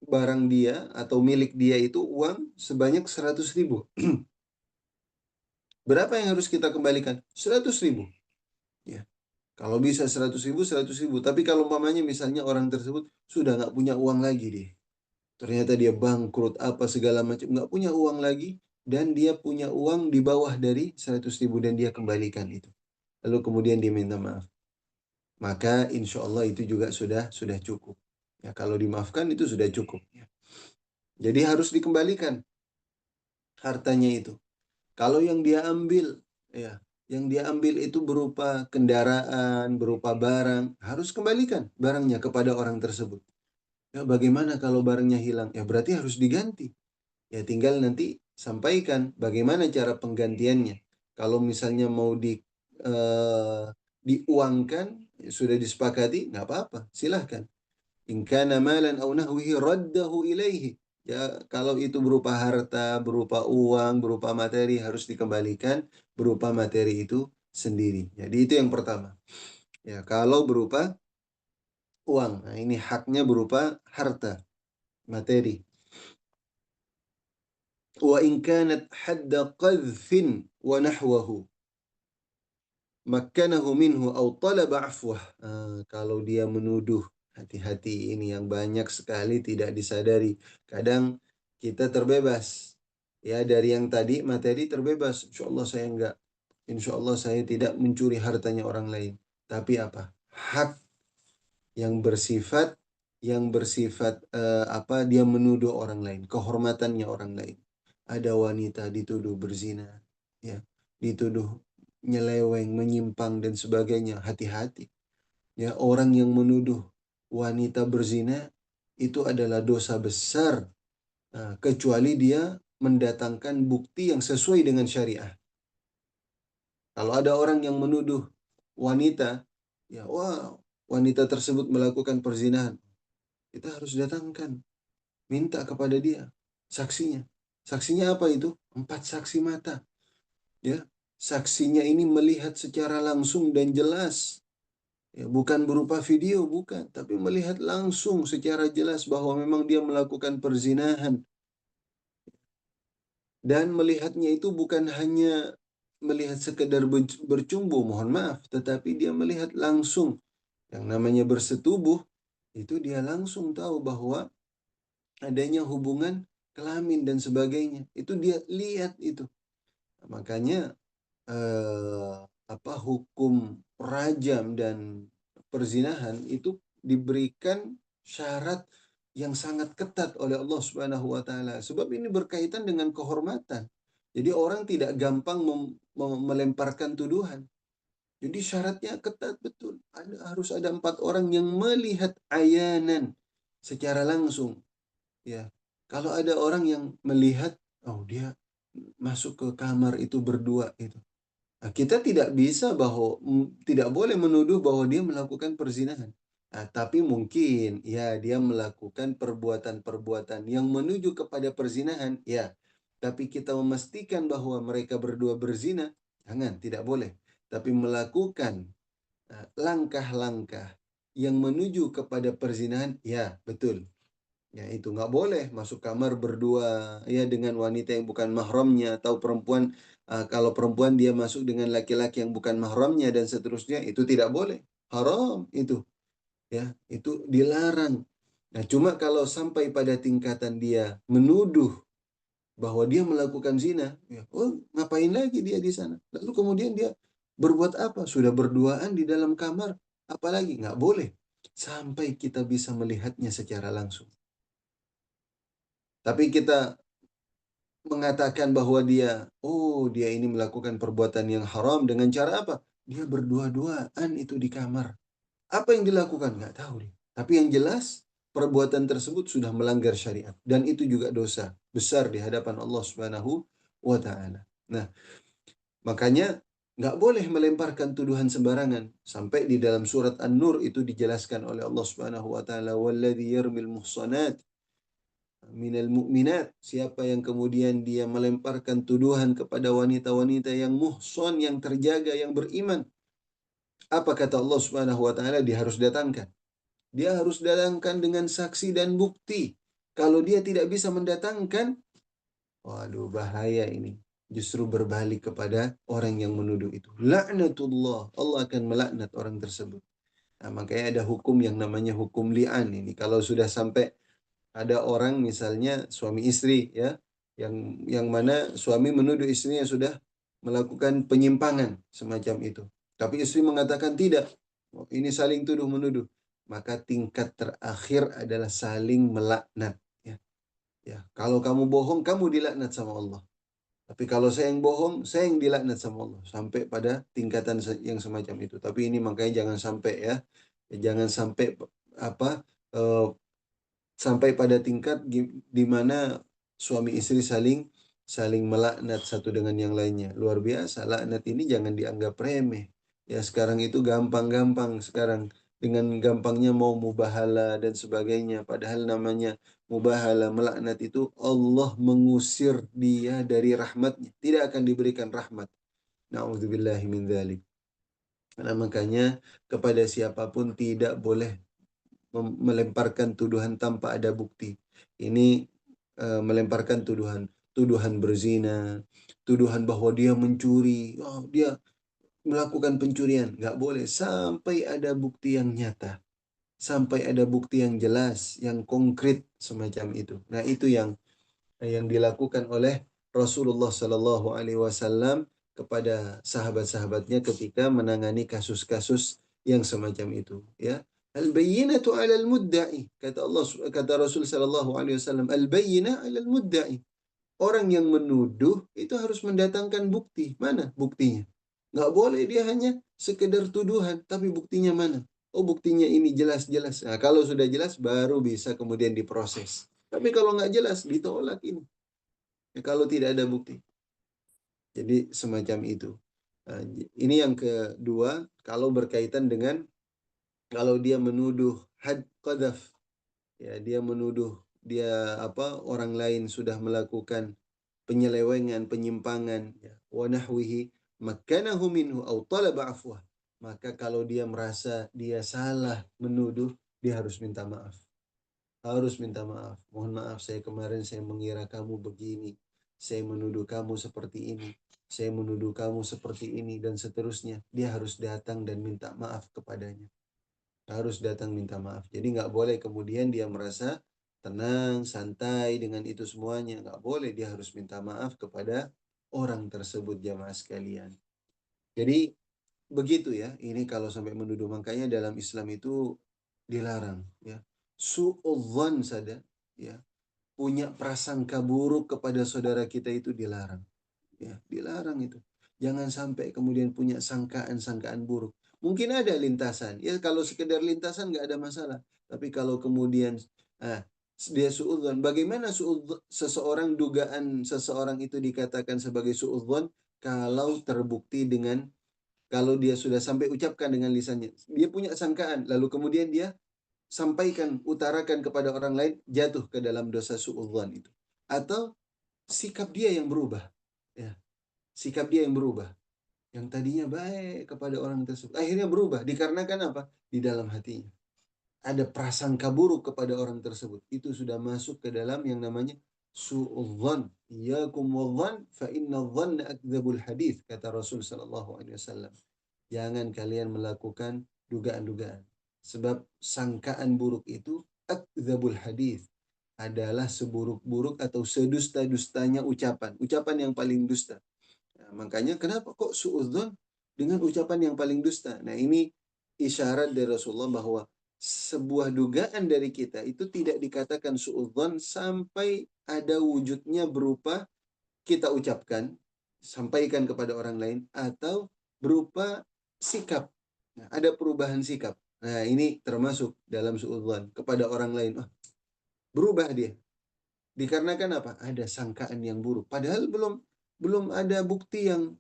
barang dia atau milik dia itu uang sebanyak 100.000. Berapa yang harus kita kembalikan? 100.000. Ya. Kalau bisa 100.000, 100.000. Tapi kalau umpamanya misalnya orang tersebut sudah nggak punya uang lagi deh. Ternyata dia bangkrut apa segala macam, nggak punya uang lagi, dan dia punya uang di bawah dari 100.000 dan dia kembalikan itu. Lalu kemudian dia minta maaf. Maka insya Allah itu juga sudah cukup. Ya, kalau dimaafkan itu sudah cukup. Ya. Jadi harus dikembalikan hartanya itu. Kalau yang dia ambil, ya, yang dia ambil itu berupa kendaraan, berupa barang, harus kembalikan barangnya kepada orang tersebut. Ya, bagaimana kalau barangnya hilang? Ya berarti harus diganti. Ya tinggal nanti sampaikan bagaimana cara penggantiannya. Kalau misalnya mau diuangkan, sudah disepakati, nggak apa-apa, silahkan. In kana malan aw nahwihi raddahu ilaihi. Ya, kalau itu berupa harta, berupa uang, berupa materi harus dikembalikan berupa materi itu sendiri. Jadi itu yang pertama. Ya, kalau berupa uang, nah ini haknya berupa harta, materi. Wa in kanat hadda qadhfin wa nahwahu makkanahu minhu aw talaba afwah. Kalau dia menuduh, hati-hati, ini yang banyak sekali tidak disadari. Kadang kita terbebas ya dari yang tadi materi, terbebas. Insya Allah saya enggak. Insya Allah saya tidak mencuri hartanya orang lain. Tapi apa? Hak yang bersifat apa, dia menuduh orang lain, kehormatannya orang lain. Ada wanita dituduh berzina, ya, dituduh nyeleweng, menyimpang dan sebagainya. Hati-hati. Ya, orang yang menuduh wanita berzina itu adalah dosa besar. Nah, kecuali dia mendatangkan bukti yang sesuai dengan syariah. Kalau ada orang yang menuduh wanita, ya, wah, wanita tersebut melakukan perzinahan, kita harus datangkan, minta kepada dia saksinya. Saksinya apa itu? 4 saksi mata. Ya, saksinya ini melihat secara langsung dan jelas. Ya, bukan berupa video, bukan, tapi melihat langsung secara jelas bahwa memang dia melakukan perzinahan. Dan melihatnya itu bukan hanya melihat sekedar bercumbu, mohon maaf, tetapi dia melihat langsung. Yang namanya bersetubuh, itu dia langsung tahu bahwa adanya hubungan kelamin dan sebagainya. Itu dia lihat itu. Makanya eh, hukum rajam dan perzinahan itu diberikan syarat yang sangat ketat oleh Allah Subhanahu wa taala, sebab ini berkaitan dengan kehormatan. Jadi orang tidak gampang melemparkan tuduhan. Jadi syaratnya ketat betul. Harus ada 4 orang yang melihat ayanan secara langsung. Ya, kalau ada orang yang melihat, oh dia masuk ke kamar itu berdua itu. Nah, kita tidak bisa tidak boleh menuduh bahwa dia melakukan perzinahan. Nah, tapi mungkin ya dia melakukan perbuatan-perbuatan yang menuju kepada perzinahan, ya. Tapi kita memastikan bahwa mereka berdua berzina, jangan, tidak boleh. Tapi melakukan langkah-langkah yang menuju kepada perzinahan, ya betul. Ya itu nggak boleh masuk kamar berdua ya dengan wanita yang bukan mahramnya, atau perempuan, kalau perempuan dia masuk dengan laki-laki yang bukan mahramnya dan seterusnya, itu tidak boleh. Haram itu. Ya, itu dilarang. Nah, cuma kalau sampai pada tingkatan dia menuduh bahwa dia melakukan zina, ya, oh ngapain lagi dia di sana? Lalu kemudian dia berbuat apa? Sudah berduaan di dalam kamar, apalagi nggak boleh sampai kita bisa melihatnya secara langsung. Tapi kita mengatakan bahwa dia ini melakukan perbuatan yang haram dengan cara apa? Dia berdua-duaan itu di kamar. Apa yang dilakukan? Nggak tahu dia. Tapi yang jelas, perbuatan tersebut sudah melanggar syariat. Dan itu juga dosa besar di hadapan Allah Subhanahu wa Ta'ala. Nah, makanya nggak boleh melemparkan tuduhan sembarangan. Sampai di dalam surat An-Nur itu dijelaskan oleh Allah Subhanahu wa Ta'ala, "Walladzi yarmil muhsanat minal mu'minat." Siapa yang kemudian dia melemparkan tuduhan kepada wanita-wanita yang muhson, yang terjaga, yang beriman. Apa kata Allah Subhanahu wa taala? Dia harus datangkan. Dia harus datangkan dengan saksi dan bukti. Kalau dia tidak bisa mendatangkan, waduh bahaya ini. Justru berbalik kepada orang yang menuduh itu. Laknatullah. Allah akan melaknat orang tersebut. Nah, makanya ada hukum yang namanya hukum li'an ini. Kalau sudah sampai ada orang misalnya suami istri ya, yang mana suami menuduh istrinya sudah melakukan penyimpangan semacam itu, tapi istri mengatakan tidak. Oh, ini saling tuduh menuduh, maka tingkat terakhir adalah saling melaknat, ya. Ya, kalau kamu bohong, kamu dilaknat sama Allah. Tapi kalau saya yang bohong, saya yang dilaknat sama Allah. Sampai pada tingkatan yang semacam itu. Tapi ini makanya jangan sampai ya. Jangan sampai apa eh, sampai pada tingkat di mana suami istri saling saling melaknat satu dengan yang lainnya. Luar biasa, laknat ini jangan dianggap remeh. Ya sekarang itu gampang-gampang sekarang dengan gampangnya mau mubahala dan sebagainya. Padahal namanya mubahala, melaknat itu Allah mengusir dia dari rahmatnya. Tidak akan diberikan rahmat. Na'udzubillahi min dzalik. Nah, makanya kepada siapapun tidak boleh melemparkan tuduhan tanpa ada bukti. Ini melemparkan tuduhan, tuduhan berzina, tuduhan bahwa dia mencuri, oh, dia melakukan pencurian, nggak boleh sampai ada bukti yang nyata, sampai ada bukti yang jelas, yang konkret semacam itu. Nah, itu yang dilakukan oleh Rasulullah Shallallahu Alaihi Wasallam kepada sahabat-sahabatnya ketika menangani kasus-kasus yang semacam itu. Ya, al-bayyinatu 'alal mudda'i, kata Allah, kata Rasul Shallallahu Alaihi Wasallam, al-bayyinah 'alal mudda'i. Orang yang menuduh itu harus mendatangkan bukti. Mana buktinya? Nggak boleh dia hanya sekedar tuduhan, tapi buktinya mana? Oh, buktinya ini jelas-jelas. Nah, kalau sudah jelas baru bisa kemudian diproses. Tapi kalau nggak jelas ditolak ini. Ya, kalau tidak ada bukti. Jadi semacam itu. Nah, ini yang kedua, kalau berkaitan dengan kalau dia menuduh had qadhaf, ya dia menuduh dia orang lain sudah melakukan penyelewengan, penyimpangan, ya, wa nahwihi makkanahu minhu aw talaba afwah. Maka kalau dia merasa dia salah menuduh, dia harus minta maaf. Harus minta maaf. Mohon maaf, saya kemarin saya mengira kamu begini. Saya menuduh kamu seperti ini. Saya menuduh kamu seperti ini dan seterusnya. Dia harus datang dan minta maaf kepadanya. Harus datang minta maaf. Jadi nggak boleh kemudian dia merasa tenang, santai dengan itu semuanya. Nggak boleh, dia harus minta maaf kepada orang tersebut, jamaah sekalian. Jadi begitu ya. Ini kalau sampai menuduh, makanya dalam Islam itu dilarang ya. Su'udzon saja ya. Punya prasangka buruk kepada saudara kita itu dilarang. Ya, dilarang itu. Jangan sampai kemudian punya sangkaan-sangkaan buruk. Mungkin ada lintasan. Ya kalau sekedar lintasan nggak ada masalah. Tapi kalau kemudian ah, dia suudzon, bagaimana seseorang, dugaan seseorang itu dikatakan sebagai suudzon kalau terbukti dengan, kalau dia sudah sampai ucapkan dengan lisannya. Dia punya sangkaan, lalu kemudian dia sampaikan, utarakan kepada orang lain, jatuh ke dalam dosa suudzon itu. Atau sikap dia yang berubah. Ya, sikap dia yang berubah. Yang tadinya baik kepada orang tersebut, akhirnya berubah. Dikarenakan apa? Di dalam hatinya. Ada prasangka buruk kepada orang tersebut. Itu sudah masuk ke dalam yang namanya su'udzan. Iyakum wadzan fa inna dhanna akdzabul hadith, kata Rasul sallallahu alaihi wasallam. Jangan kalian melakukan dugaan-dugaan. Sebab sangkaan buruk itu akdzabul hadith, adalah seburuk-buruk atau sedusta-dustanya ucapan. Ucapan yang paling dusta. Nah, makanya kenapa kok suudzon dengan ucapan yang paling dusta? Nah, ini isyarat dari Rasulullah bahwa sebuah dugaan dari kita itu tidak dikatakan suudzon sampai ada wujudnya berupa kita ucapkan, sampaikan kepada orang lain, atau berupa sikap. Nah, ada perubahan sikap. Nah, ini termasuk dalam suudzon kepada orang lain. Oh, berubah dia. Dikarenakan apa? Ada sangkaan yang buruk. Padahal belum ada bukti yang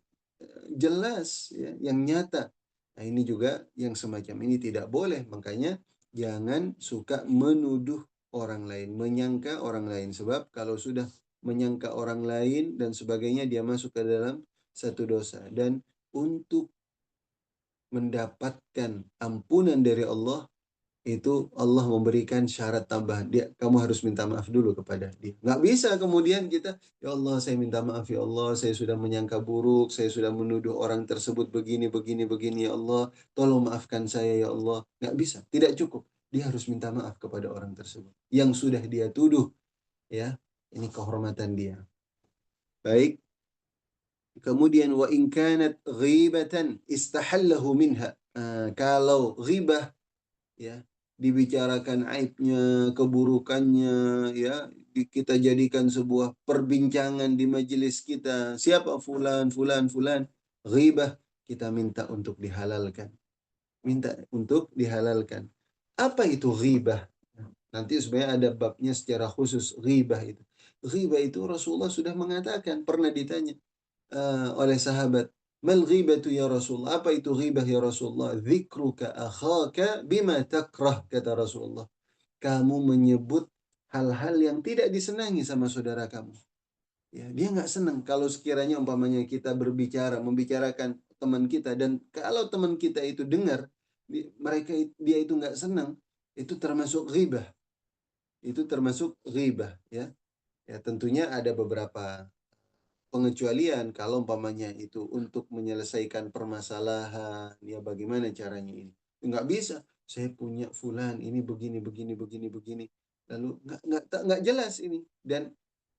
jelas, ya, yang nyata. Nah, ini juga yang semacam ini tidak boleh. Makanya jangan suka menuduh orang lain, menyangka orang lain. Sebab kalau sudah menyangka orang lain dan sebagainya, dia masuk ke dalam satu dosa. Dan untuk mendapatkan ampunan dari Allah, itu Allah memberikan syarat tambahan. Kamu harus minta maaf dulu kepada dia. Nggak bisa kemudian kita, ya Allah saya minta maaf ya Allah, saya sudah menyangka buruk, saya sudah menuduh orang tersebut begini, begini, begini ya Allah, tolong maafkan saya ya Allah. Nggak bisa, tidak cukup. Dia harus minta maaf kepada orang tersebut yang sudah dia tuduh, ya. Ini kehormatan dia. Baik. Kemudian wa in kanat ghibatan istahallahu minha. Kalau ghibah, ya, dibicarakan aibnya, keburukannya, ya, kita jadikan sebuah perbincangan di majelis kita, siapa fulan fulan fulan, ghibah, kita minta untuk dihalalkan, minta untuk dihalalkan. Apa itu ghibah? Nanti sebenarnya ada babnya secara khusus ghibah itu. Ghibah itu Rasulullah sudah mengatakan, pernah ditanya oleh sahabat, "Mal ghibatu ya Rasulullah?" Apa itu ghibah ya Rasulullah? "Dzikruka akhaka bima takrah," kata Rasulullah. Kamu menyebut hal-hal yang tidak disenangi sama saudara kamu. Ya, dia nggak senang kalau sekiranya umpamanya kita berbicara, membicarakan teman kita, dan kalau teman kita itu dengar, dia itu nggak senang, itu termasuk ghibah. Itu termasuk ghibah, ya. Ya, tentunya ada beberapa pengecualian kalau umpamanya itu untuk menyelesaikan permasalahan, ya bagaimana caranya ini? Nggak bisa. Saya punya fulan ini begini begini begini begini. Lalu nggak jelas ini, dan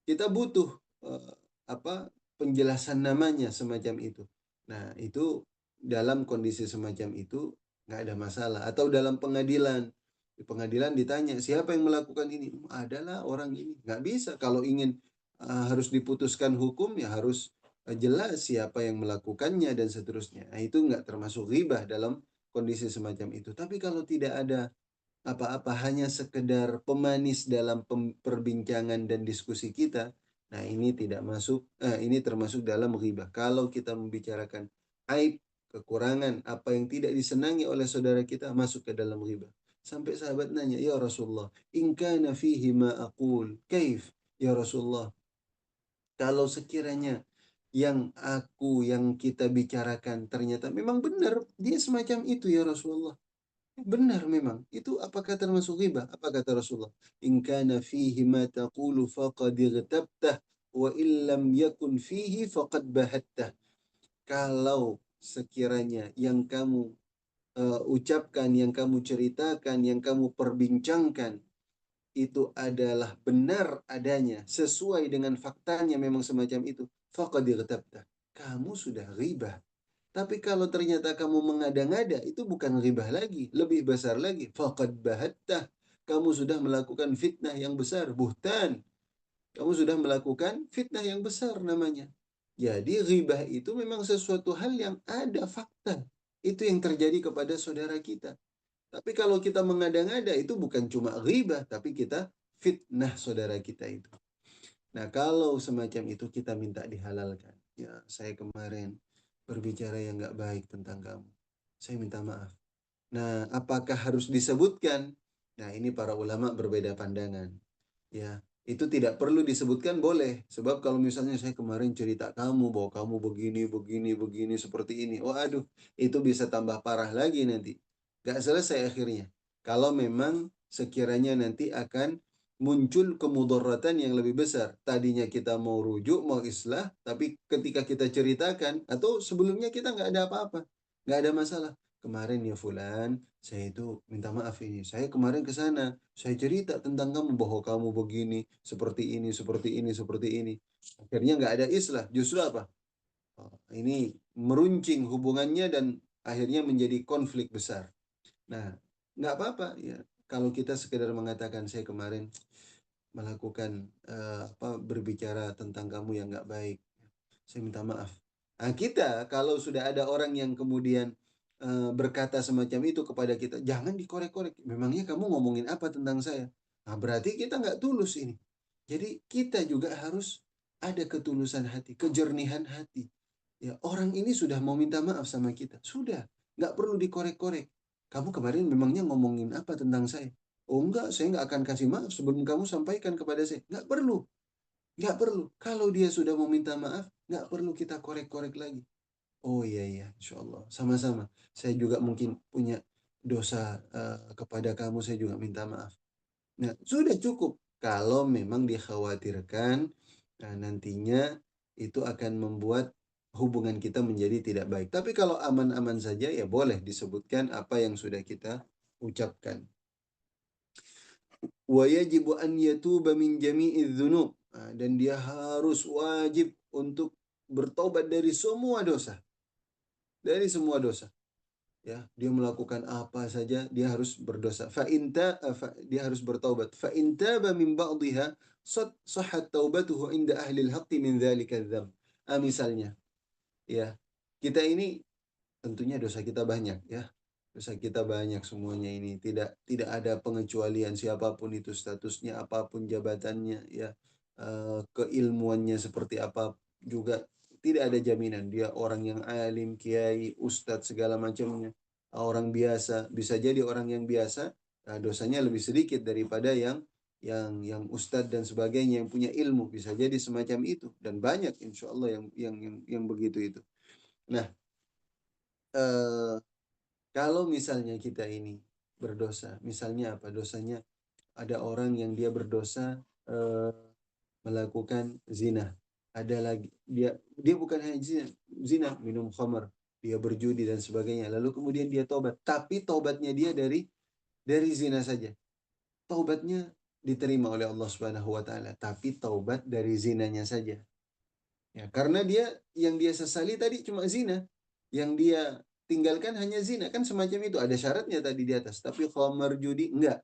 kita butuh eh, apa penjelasan namanya semacam itu. Nah, itu dalam kondisi semacam itu nggak ada masalah. Atau dalam pengadilan, di pengadilan ditanya siapa yang melakukan ini, adalah orang ini. Nggak bisa kalau ingin harus diputuskan hukum, ya harus jelas siapa yang melakukannya dan seterusnya. Nah, itu nggak termasuk ghibah dalam kondisi semacam itu. Tapi kalau tidak ada apa-apa, hanya sekedar pemanis dalam perbincangan dan diskusi kita, nah ini tidak masuk, ini termasuk dalam ghibah. Kalau kita membicarakan aib, kekurangan, apa yang tidak disenangi oleh saudara kita, masuk ke dalam ghibah. Sampai sahabat nanya, ya Rasulullah, in kana fihi ma aqul, kaif? Ya Rasulullah, kalau sekiranya yang kita bicarakan ternyata memang benar, dia semacam itu ya Rasulullah. Benar memang. Itu apakah termasuk ghibah? Apa kata Rasulullah? In kana fihi ma taqulu faqad ightabtah wa illam yakun fihi faqad bahattah. Kalau sekiranya yang kamu ucapkan, yang kamu ceritakan, yang kamu perbincangkan itu adalah benar adanya, sesuai dengan faktanya memang semacam itu, faqad ightabtah. Kamu sudah ghibah. Tapi kalau ternyata kamu mengada-ngada, itu bukan ghibah lagi, lebih besar lagi. Faqad bahattah. Kamu sudah melakukan fitnah yang besar, buhtan. Kamu sudah melakukan fitnah yang besar namanya. Jadi ghibah itu memang sesuatu hal yang ada fakta. Itu yang terjadi kepada saudara kita. Tapi kalau kita mengada-ngada, itu bukan cuma ghibah, tapi kita fitnah saudara kita itu. Nah, kalau semacam itu kita minta dihalalkan. Ya, saya kemarin berbicara yang nggak baik tentang kamu. Saya minta maaf. Nah, apakah harus disebutkan? Nah, ini para ulama berbeda pandangan. Ya, itu tidak perlu disebutkan boleh. Sebab kalau misalnya saya kemarin cerita kamu bahwa kamu begini, begini, begini, seperti ini. Oh, aduh, itu bisa tambah parah lagi nanti. Gak selesai akhirnya. Kalau memang sekiranya nanti akan muncul kemudaratan yang lebih besar. Tadinya kita mau rujuk, mau islah, tapi ketika kita ceritakan, atau sebelumnya kita nggak ada apa-apa. Nggak ada masalah. Kemarin ya Fulan, saya itu minta maaf ini. Saya kemarin ke sana, saya cerita tentang kamu bahwa kamu begini, seperti ini, seperti ini, seperti ini. Akhirnya nggak ada islah. Justru apa? Oh, ini meruncing hubungannya dan akhirnya menjadi konflik besar. Nah, nggak apa-apa ya. Kalau kita sekedar mengatakan saya kemarin melakukan berbicara tentang kamu yang nggak baik, saya minta maaf. Nah, kita kalau sudah ada orang yang kemudian berkata semacam itu kepada kita, jangan dikorek-korek. Memangnya kamu ngomongin apa tentang saya? Nah, berarti kita nggak tulus ini. Jadi kita juga harus ada ketulusan hati, kejernihan hati. Ya, orang ini sudah mau minta maaf sama kita. Sudah, nggak perlu dikorek-korek. Kamu kemarin memangnya ngomongin apa tentang saya? Oh enggak, saya nggak akan kasih maaf sebelum kamu sampaikan kepada saya. Nggak perlu. Nggak perlu. Kalau dia sudah mau minta maaf, nggak perlu kita korek-korek lagi. Oh iya iya, insya Allah. Sama-sama. Saya juga mungkin punya dosa kepada kamu, saya juga minta maaf. Nah, sudah cukup. Kalau memang dikhawatirkan nantinya itu akan membuat hubungan kita menjadi tidak baik. Tapi kalau aman-aman saja, ya boleh disebutkan apa yang sudah kita ucapkan. Wa yajibu an yatuba min jami'iz dzunub. Dan dia harus wajib untuk bertobat dari semua dosa. Dari semua dosa. Ya, dia melakukan apa saja dia harus berdosa. Dia harus bertaubat. Fa in taba min ba'dihha sahhat taubatuhu inda ahli al-haqqi min dzalika dzam. Misalnya, ya. Kita ini tentunya dosa kita banyak ya. Dosa kita banyak semuanya ini. Tidak ada pengecualian siapapun itu statusnya, apapun jabatannya ya. keilmuannya seperti apa juga tidak ada jaminan. Dia orang yang alim, kiai, ustadz segala macamnya, orang biasa bisa jadi orang yang biasa, dosanya lebih sedikit daripada yang ustadz dan sebagainya yang punya ilmu, bisa jadi semacam itu, dan banyak insya Allah yang begitu itu. Nah, eh, kalau misalnya kita ini berdosa, misalnya apa dosanya? Ada orang yang dia berdosa, eh, melakukan zina. Ada lagi dia bukan hanya zina, minum khamar, dia berjudi dan sebagainya. Lalu kemudian dia tobat, tapi tobatnya dia dari zina saja. Taubatnya diterima oleh Allah Subhanahu wa taala, tapi taubat dari zinanya saja. Ya, karena yang dia sesali tadi cuma zina. Yang dia tinggalkan hanya zina, kan semacam itu. Ada syaratnya tadi di atas, tapi khamar judi enggak.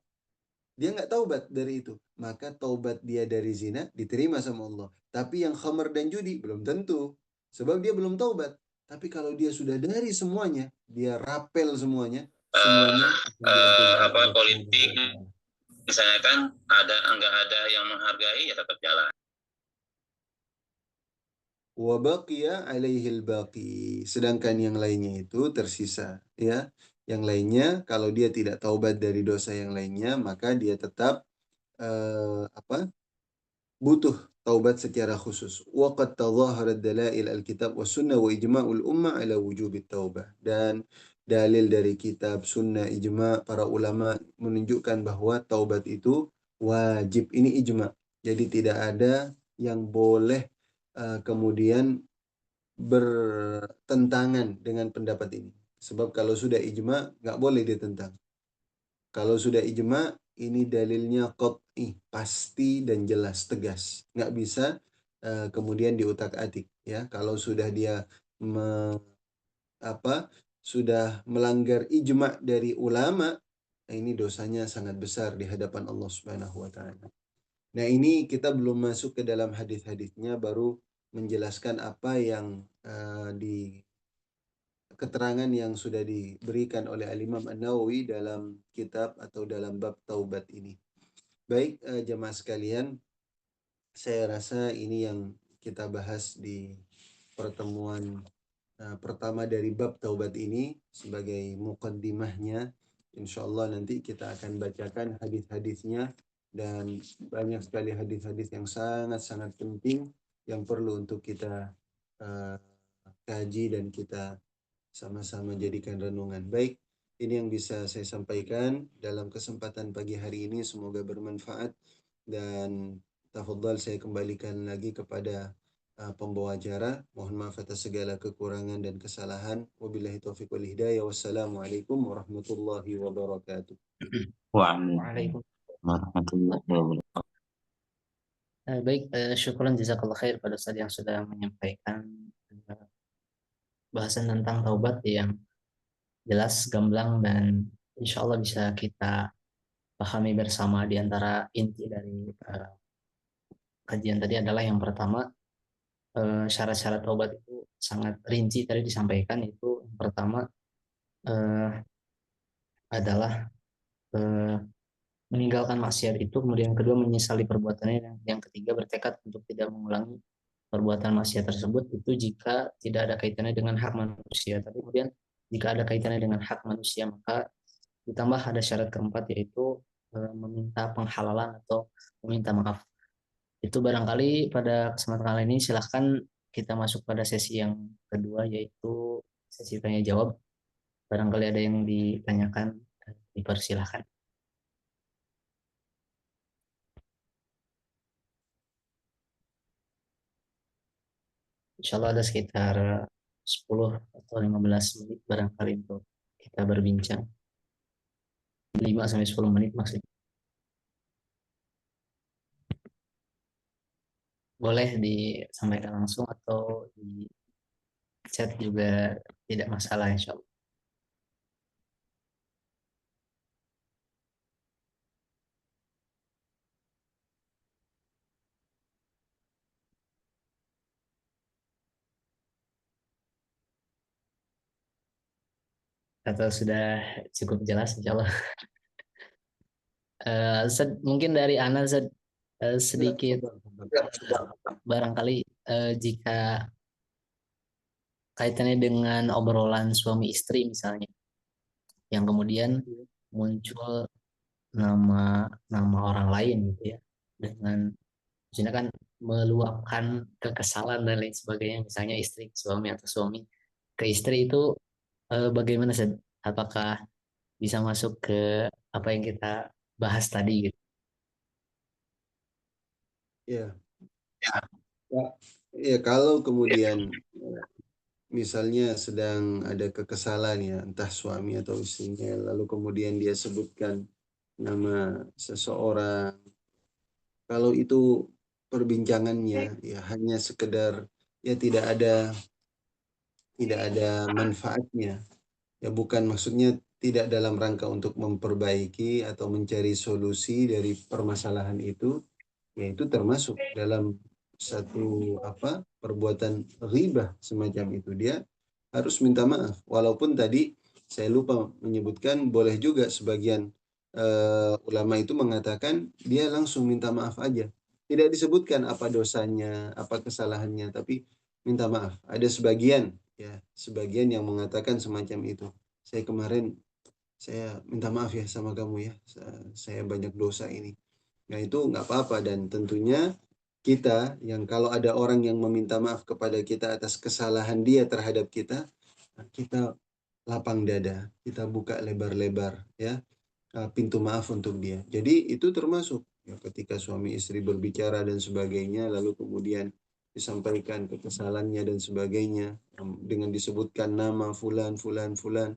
Dia nggak taubat dari itu. Maka taubat dia dari zina diterima sama Allah. Tapi yang khamar dan judi belum tentu. Sebab dia belum taubat. Tapi kalau dia sudah dari semuanya, dia rapel semuanya, semuanya akan diampuni oleh Allah politik Subhanahu wa taala. misalnya kan nggak ada yang menghargai ya tetap jalan. Wa baqiya alaihil baqi. Sedangkan yang lainnya itu tersisa, ya. Yang lainnya kalau dia tidak taubat dari dosa yang lainnya, maka dia tetap apa? Butuh taubat secara khusus. Wa qad tadhaharat dalail alkitab was sunnah wa ijma'ul ummah ala wujubit taubah. Dan dalil dari kitab, sunnah, ijma' para ulama menunjukkan bahwa taubat itu wajib. Ini ijma'. Jadi tidak ada yang boleh kemudian bertentangan dengan pendapat ini. Sebab kalau sudah ijma, nggak boleh ditentang. Kalau sudah ijma, ini dalilnya qat'i, pasti dan jelas, tegas. Nggak bisa kemudian diutak-atik. Ya, kalau sudah dia apa, sudah melanggar ijma dari ulama, ini dosanya sangat besar di hadapan Allah Subhanahu wa taala. Nah, ini kita belum masuk ke dalam hadis-hadisnya, baru menjelaskan apa yang di keterangan yang sudah diberikan oleh Al-Imam An-Nawawi dalam kitab atau dalam bab taubat ini. Baik, jemaah sekalian, saya rasa ini yang kita bahas di pertemuan pertama dari bab taubat ini sebagai mukaddimahnya. Insya Allah nanti kita akan bacakan hadis-hadisnya, dan banyak sekali hadis-hadis yang sangat-sangat penting yang perlu untuk kita uh, kaji dan kita sama-sama jadikan renungan. Baik, ini yang bisa saya sampaikan dalam kesempatan pagi hari ini. Semoga bermanfaat, dan tafadhal saya kembalikan lagi kepada pembawa acara. Mohon maaf atas segala kekurangan dan kesalahan. Wabillahi taufiq wal hidayah. Wassalamualaikum warahmatullahi wabarakatuh. Waalaikumsalam warahmatullahi wabarakatuh. Baik, syukuran jazakallah khair pada Ustaz yang sudah menyampaikan eh, bahasan tentang taubat yang jelas, gamblang, dan insya Allah bisa kita pahami bersama. Di antara inti dari kajian tadi adalah yang pertama, syarat-syarat taubat itu sangat rinci tadi disampaikan. Itu yang pertama eh, adalah eh, meninggalkan maksiat itu, kemudian yang kedua menyesali perbuatannya, dan yang ketiga bertekad untuk tidak mengulangi perbuatan maksiat tersebut. Itu jika tidak ada kaitannya dengan hak manusia. Tapi kemudian jika ada kaitannya dengan hak manusia, maka ditambah ada syarat keempat, yaitu meminta penghalalan atau meminta maaf. Itu barangkali pada kesempatan kali ini silahkan kita masuk pada sesi yang kedua, yaitu sesi tanya jawab. Barangkali ada yang ditanyakan, dipersilahkan. Insya Allah ada sekitar 10 atau 15 menit barangkali untuk kita berbincang. 5 sampai 10 menit maksudnya. Boleh disampaikan langsung atau di chat juga, tidak masalah insya Allah. Atau sudah cukup jelas insya Allah. Ustaz, mungkin dari Ana, Ustaz, sedikit barangkali jika kaitannya dengan obrolan suami istri misalnya, yang kemudian muncul nama nama orang lain gitu ya, dengan misalnya kan meluapkan kekesalan dan lain sebagainya, misalnya istri ke suami atau suami ke istri itu, bagaimana sih? Apakah bisa masuk ke apa yang kita bahas tadi gitu? Ya, ya, ya kalau kemudian misalnya sedang ada kekesalan ya, entah suami atau istrinya, lalu kemudian dia sebutkan nama seseorang, kalau itu perbincangannya ya hanya sekedar ya tidak ada manfaatnya, ya bukan maksudnya tidak dalam rangka untuk memperbaiki atau mencari solusi dari permasalahan itu, yaitu termasuk dalam satu perbuatan ghibah semacam itu. Dia harus minta maaf. Walaupun tadi saya lupa menyebutkan, boleh juga sebagian ulama itu mengatakan dia langsung minta maaf aja. Tidak disebutkan apa dosanya, apa kesalahannya, tapi minta maaf. Ada sebagian yang mengatakan semacam itu. Saya minta maaf ya sama kamu ya. Saya banyak dosa ini. Nah itu nggak apa-apa, dan tentunya kita yang kalau ada orang yang meminta maaf kepada kita atas kesalahan dia terhadap kita, nah, kita lapang dada, kita buka lebar-lebar ya, pintu maaf untuk dia. Jadi itu termasuk ya, ketika suami istri berbicara dan sebagainya, lalu kemudian disampaikan kekesalannya dan sebagainya, dengan disebutkan nama fulan fulan fulan,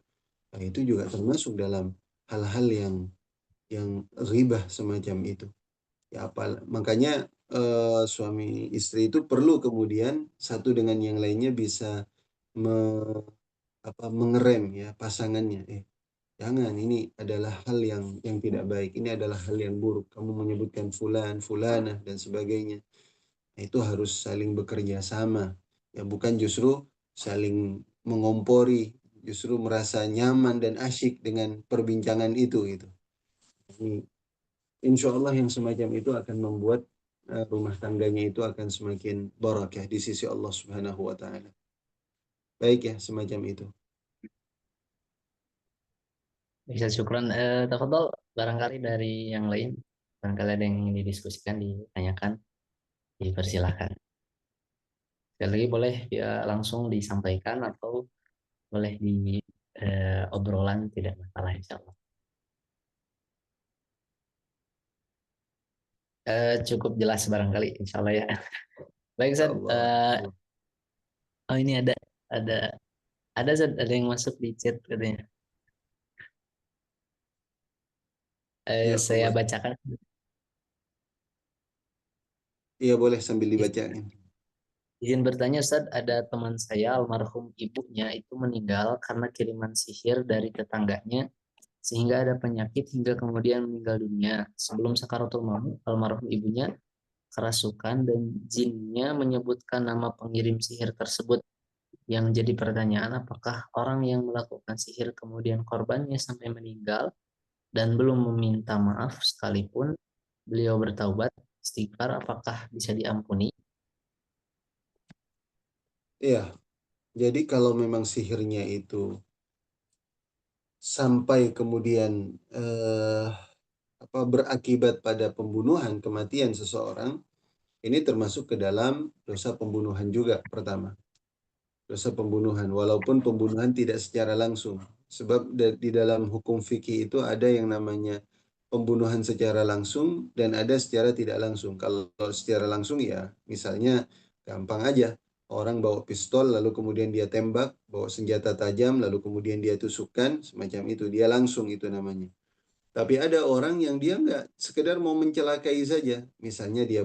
nah, itu juga termasuk dalam hal-hal yang ghibah semacam itu. Ya apa makanya suami istri itu perlu kemudian satu dengan yang lainnya bisa me- mengerem ya pasangannya. Jangan, ini adalah hal yang tidak baik, ini adalah hal yang buruk. Kamu menyebutkan fulan, fulanah dan sebagainya. Nah, itu harus saling bekerja sama. Ya bukan justru saling mengompori, justru merasa nyaman dan asyik dengan perbincangan itu gitu. Ini insya Allah yang semacam itu akan membuat rumah tangganya itu akan semakin barakah di sisi Allah Subhanahu wa taala. Baik ya, semacam itu. Bisa syukran. Tafadhol, barangkali dari yang lain, barangkali ada yang ingin didiskusikan, ditanyakan, dipersilahkan. Sekali lagi boleh ya langsung disampaikan atau boleh di obrolan, tidak masalah insya Allah. Cukup jelas barangkali insya Allah ya. Baik Insya Zat. Allah. Oh ini ada ada Zat, ada yang masuk di chat katanya. Ya, Saya Allah. bacakan. Iya boleh sambil Iz- dibacain. Izin bertanya Ustaz, ada teman saya almarhum ibunya itu meninggal karena kiriman sihir dari tetangganya sehingga ada penyakit hingga kemudian meninggal dunia. Sebelum sakaratul maut, almarhum ibunya kerasukan dan jinnya menyebutkan nama pengirim sihir tersebut. Yang jadi pertanyaan, apakah orang yang melakukan sihir kemudian korbannya sampai meninggal dan belum meminta maaf sekalipun beliau bertaubat, istighfar, apakah bisa diampuni? Iya, jadi kalau memang sihirnya itu sampai kemudian berakibat pada pembunuhan, kematian seseorang, ini termasuk ke dalam dosa pembunuhan juga pertama. Dosa pembunuhan, walaupun pembunuhan tidak secara langsung. Sebab di dalam hukum fikih itu ada yang namanya pembunuhan secara langsung dan ada secara tidak langsung. Kalau secara langsung ya, misalnya gampang aja. Orang bawa pistol, lalu kemudian dia tembak, bawa senjata tajam, lalu kemudian dia tusukkan, semacam itu. Dia langsung itu namanya. Tapi ada orang yang dia nggak sekedar mau mencelakai saja. Misalnya dia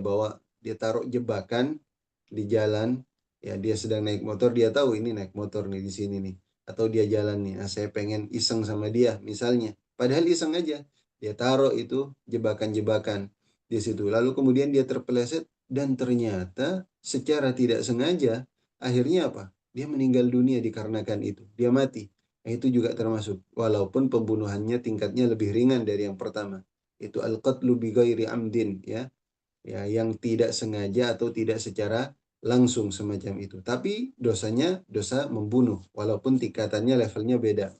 taruh jebakan di jalan, ya dia sedang naik motor, dia tahu ini naik motor nih di sini nih. Atau dia jalan nih, nah, saya pengen iseng sama dia misalnya. Padahal iseng aja. Dia taruh itu jebakan-jebakan di situ. Lalu kemudian dia terpeleset dan ternyata secara tidak sengaja akhirnya apa? Dia meninggal dunia dikarenakan itu. Dia mati. Nah, itu juga termasuk. Walaupun pembunuhannya tingkatnya lebih ringan dari yang pertama. Itu al-qatlu bi ghairi amdin ya. ya, yang tidak sengaja atau tidak secara langsung semacam itu. Tapi dosanya dosa membunuh, walaupun tingkatannya levelnya beda.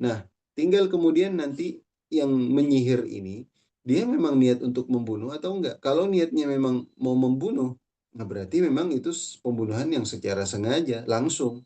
Nah, tinggal kemudian nanti yang menyihir ini, dia memang niat untuk membunuh atau enggak. Kalau niatnya memang mau membunuh, nah berarti memang itu pembunuhan yang secara sengaja, langsung.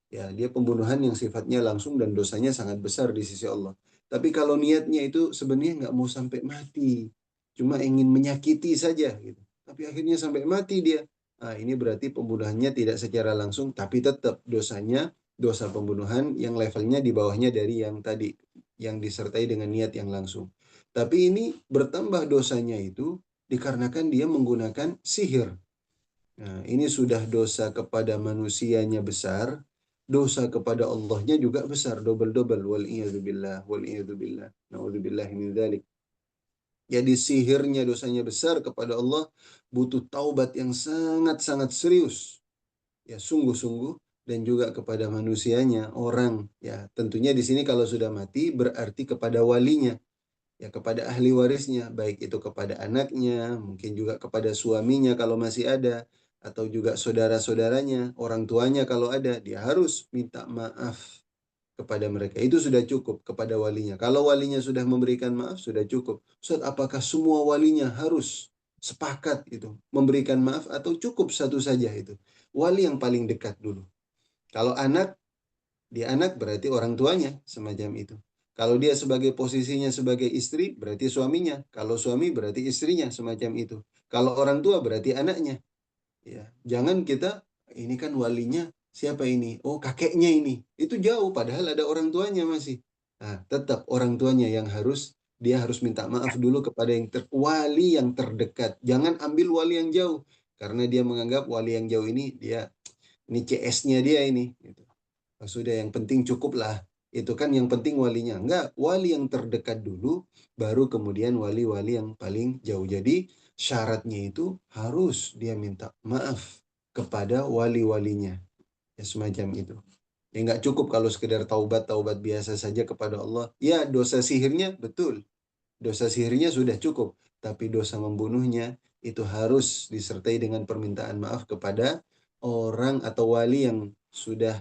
Ya, dia pembunuhan yang sifatnya langsung dan dosanya sangat besar di sisi Allah. Tapi kalau niatnya itu sebenarnya nggak mau sampai mati, cuma ingin menyakiti saja gitu. Tapi akhirnya sampai mati dia. Nah, ini berarti pembunuhannya tidak secara langsung, tapi tetap dosanya dosa pembunuhan yang levelnya di bawahnya dari yang tadi, yang disertai dengan niat yang langsung. Tapi ini bertambah dosanya itu dikarenakan dia menggunakan sihir. Nah, ini sudah dosa kepada manusianya besar, dosa kepada Allahnya juga besar, double-double. Wal-iyadzubillah, wal-iyadzubillah. Na'udzubillah min dzalik. Jadi sihirnya dosanya besar kepada Allah, butuh taubat yang sangat-sangat serius. Ya, sungguh-sungguh. Dan juga kepada manusianya, orang. Ya, tentunya di sini kalau sudah mati berarti kepada walinya. Ya, kepada ahli warisnya, baik itu kepada anaknya, mungkin juga kepada suaminya kalau masih ada, atau juga saudara-saudaranya, orang tuanya kalau ada, dia harus minta maaf kepada mereka. Itu sudah cukup kepada walinya. Kalau walinya sudah memberikan maaf, sudah cukup. Ustaz, apakah semua walinya harus sepakat itu memberikan maaf atau cukup satu saja itu? Wali yang paling dekat dulu. Kalau anak, dia anak berarti orang tuanya, semacam itu. Kalau dia sebagai posisinya sebagai istri, berarti suaminya. Kalau suami berarti istrinya, semacam itu. Kalau orang tua berarti anaknya. Ya, jangan kita ini kan walinya siapa ini? Oh, kakeknya ini. Itu jauh padahal ada orang tuanya masih. Nah, tetap orang tuanya yang harus dia harus minta maaf dulu kepada wali yang terdekat. Jangan ambil wali yang jauh karena dia menganggap wali yang jauh ini CS-nya dia ini gitu. Sudah yang penting cukup lah. Itu kan yang penting walinya. Enggak, wali yang terdekat dulu, baru kemudian wali-wali yang paling jauh. Jadi syaratnya itu harus dia minta maaf kepada wali-walinya. Ya semacam itu. Ya nggak cukup kalau sekedar taubat-taubat biasa saja kepada Allah. Ya dosa sihirnya betul. Dosa sihirnya sudah cukup. Tapi dosa membunuhnya itu harus disertai dengan permintaan maaf kepada orang atau wali yang sudah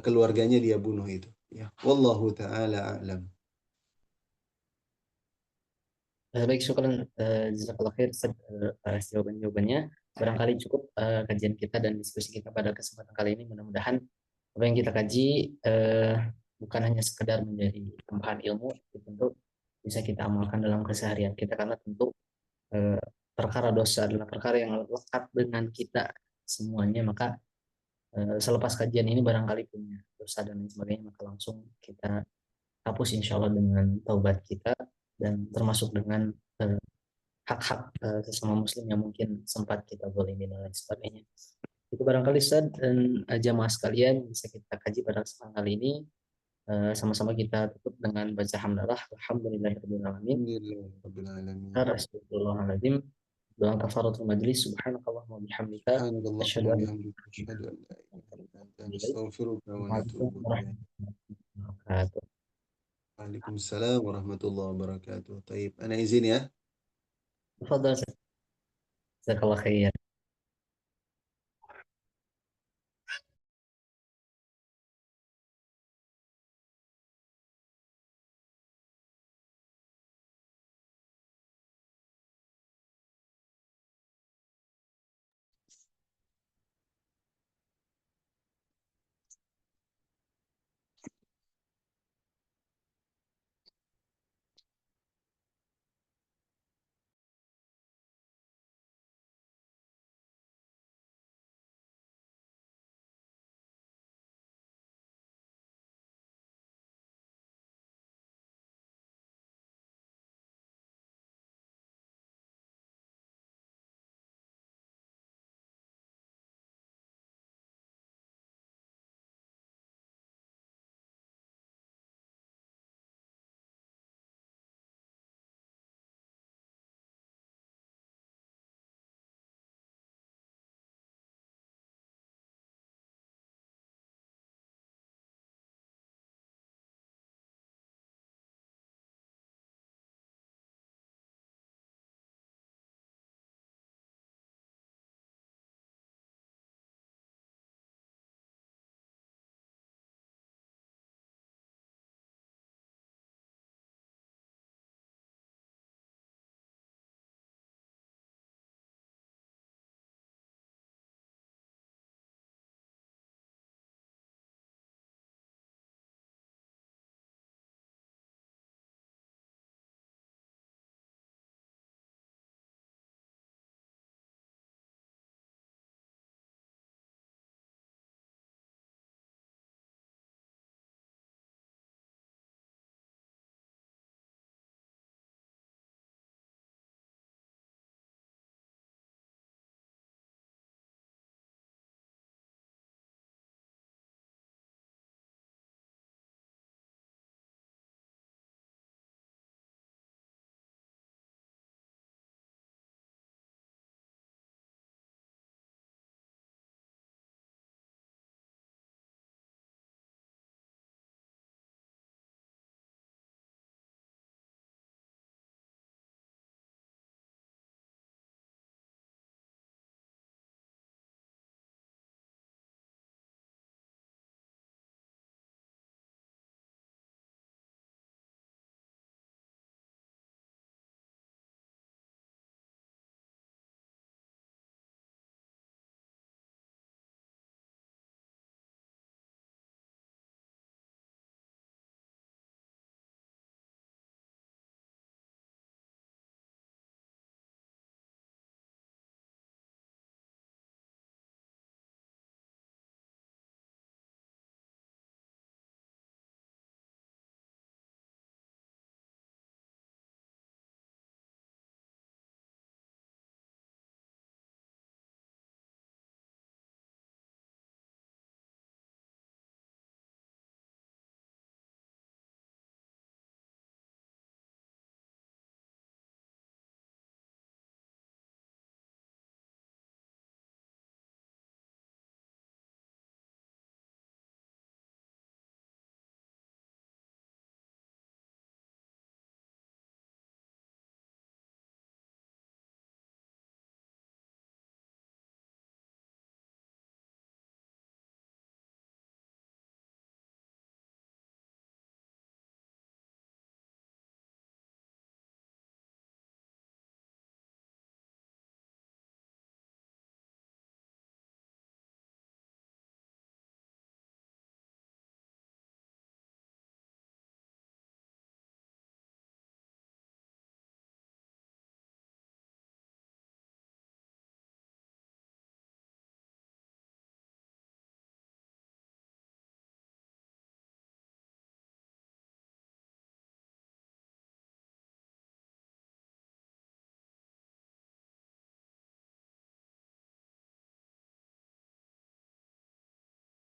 keluarganya dia bunuh itu. Ya, wallahu taala a'lam. Baik, syukran, jazakallah khair Ustaz, atas jawaban-jawabannya. Barangkali cukup kajian kita dan diskusi kita pada kesempatan kali ini. Mudah-mudahan apa yang kita kaji bukan hanya sekedar menjadi tambahan ilmu, tapi tentu bisa kita amalkan dalam keseharian kita, karena tentu eh, perkara dosa adalah perkara yang lekat dengan kita semuanya. Maka selepas kajian ini barangkali punya dosa dan lain sebagainya, maka langsung kita hapus insya Allah dengan taubat kita, dan termasuk dengan hak-hak sesama muslim yang mungkin sempat kita zalimi dan lain sebagainya. Itu barangkali Ustaz dan jamaah sekalian bisa kita kaji pada kesempatan kali ini. Sama-sama kita tutup dengan baca hamdalah alhamdulillahirabbil alamin. Alhamdulillah rabbil alamin. Astagfirullahaladzim. Doa kafaratul majlis. Subhanakallahumma bihamdika. Asyhadu Subhanakallahumma an la bihamdika asyhadu an la ilaha illa anta ilaha illa anta nastaghfiruka wa Assalamualaikum natubu ilaik. warahmatullahi wabarakatuh. Waalaikumsalam warahmatullahi wabarakatuh. Taib, ana izin ya. Tafadhal, Ustaz. Jazakallah khair.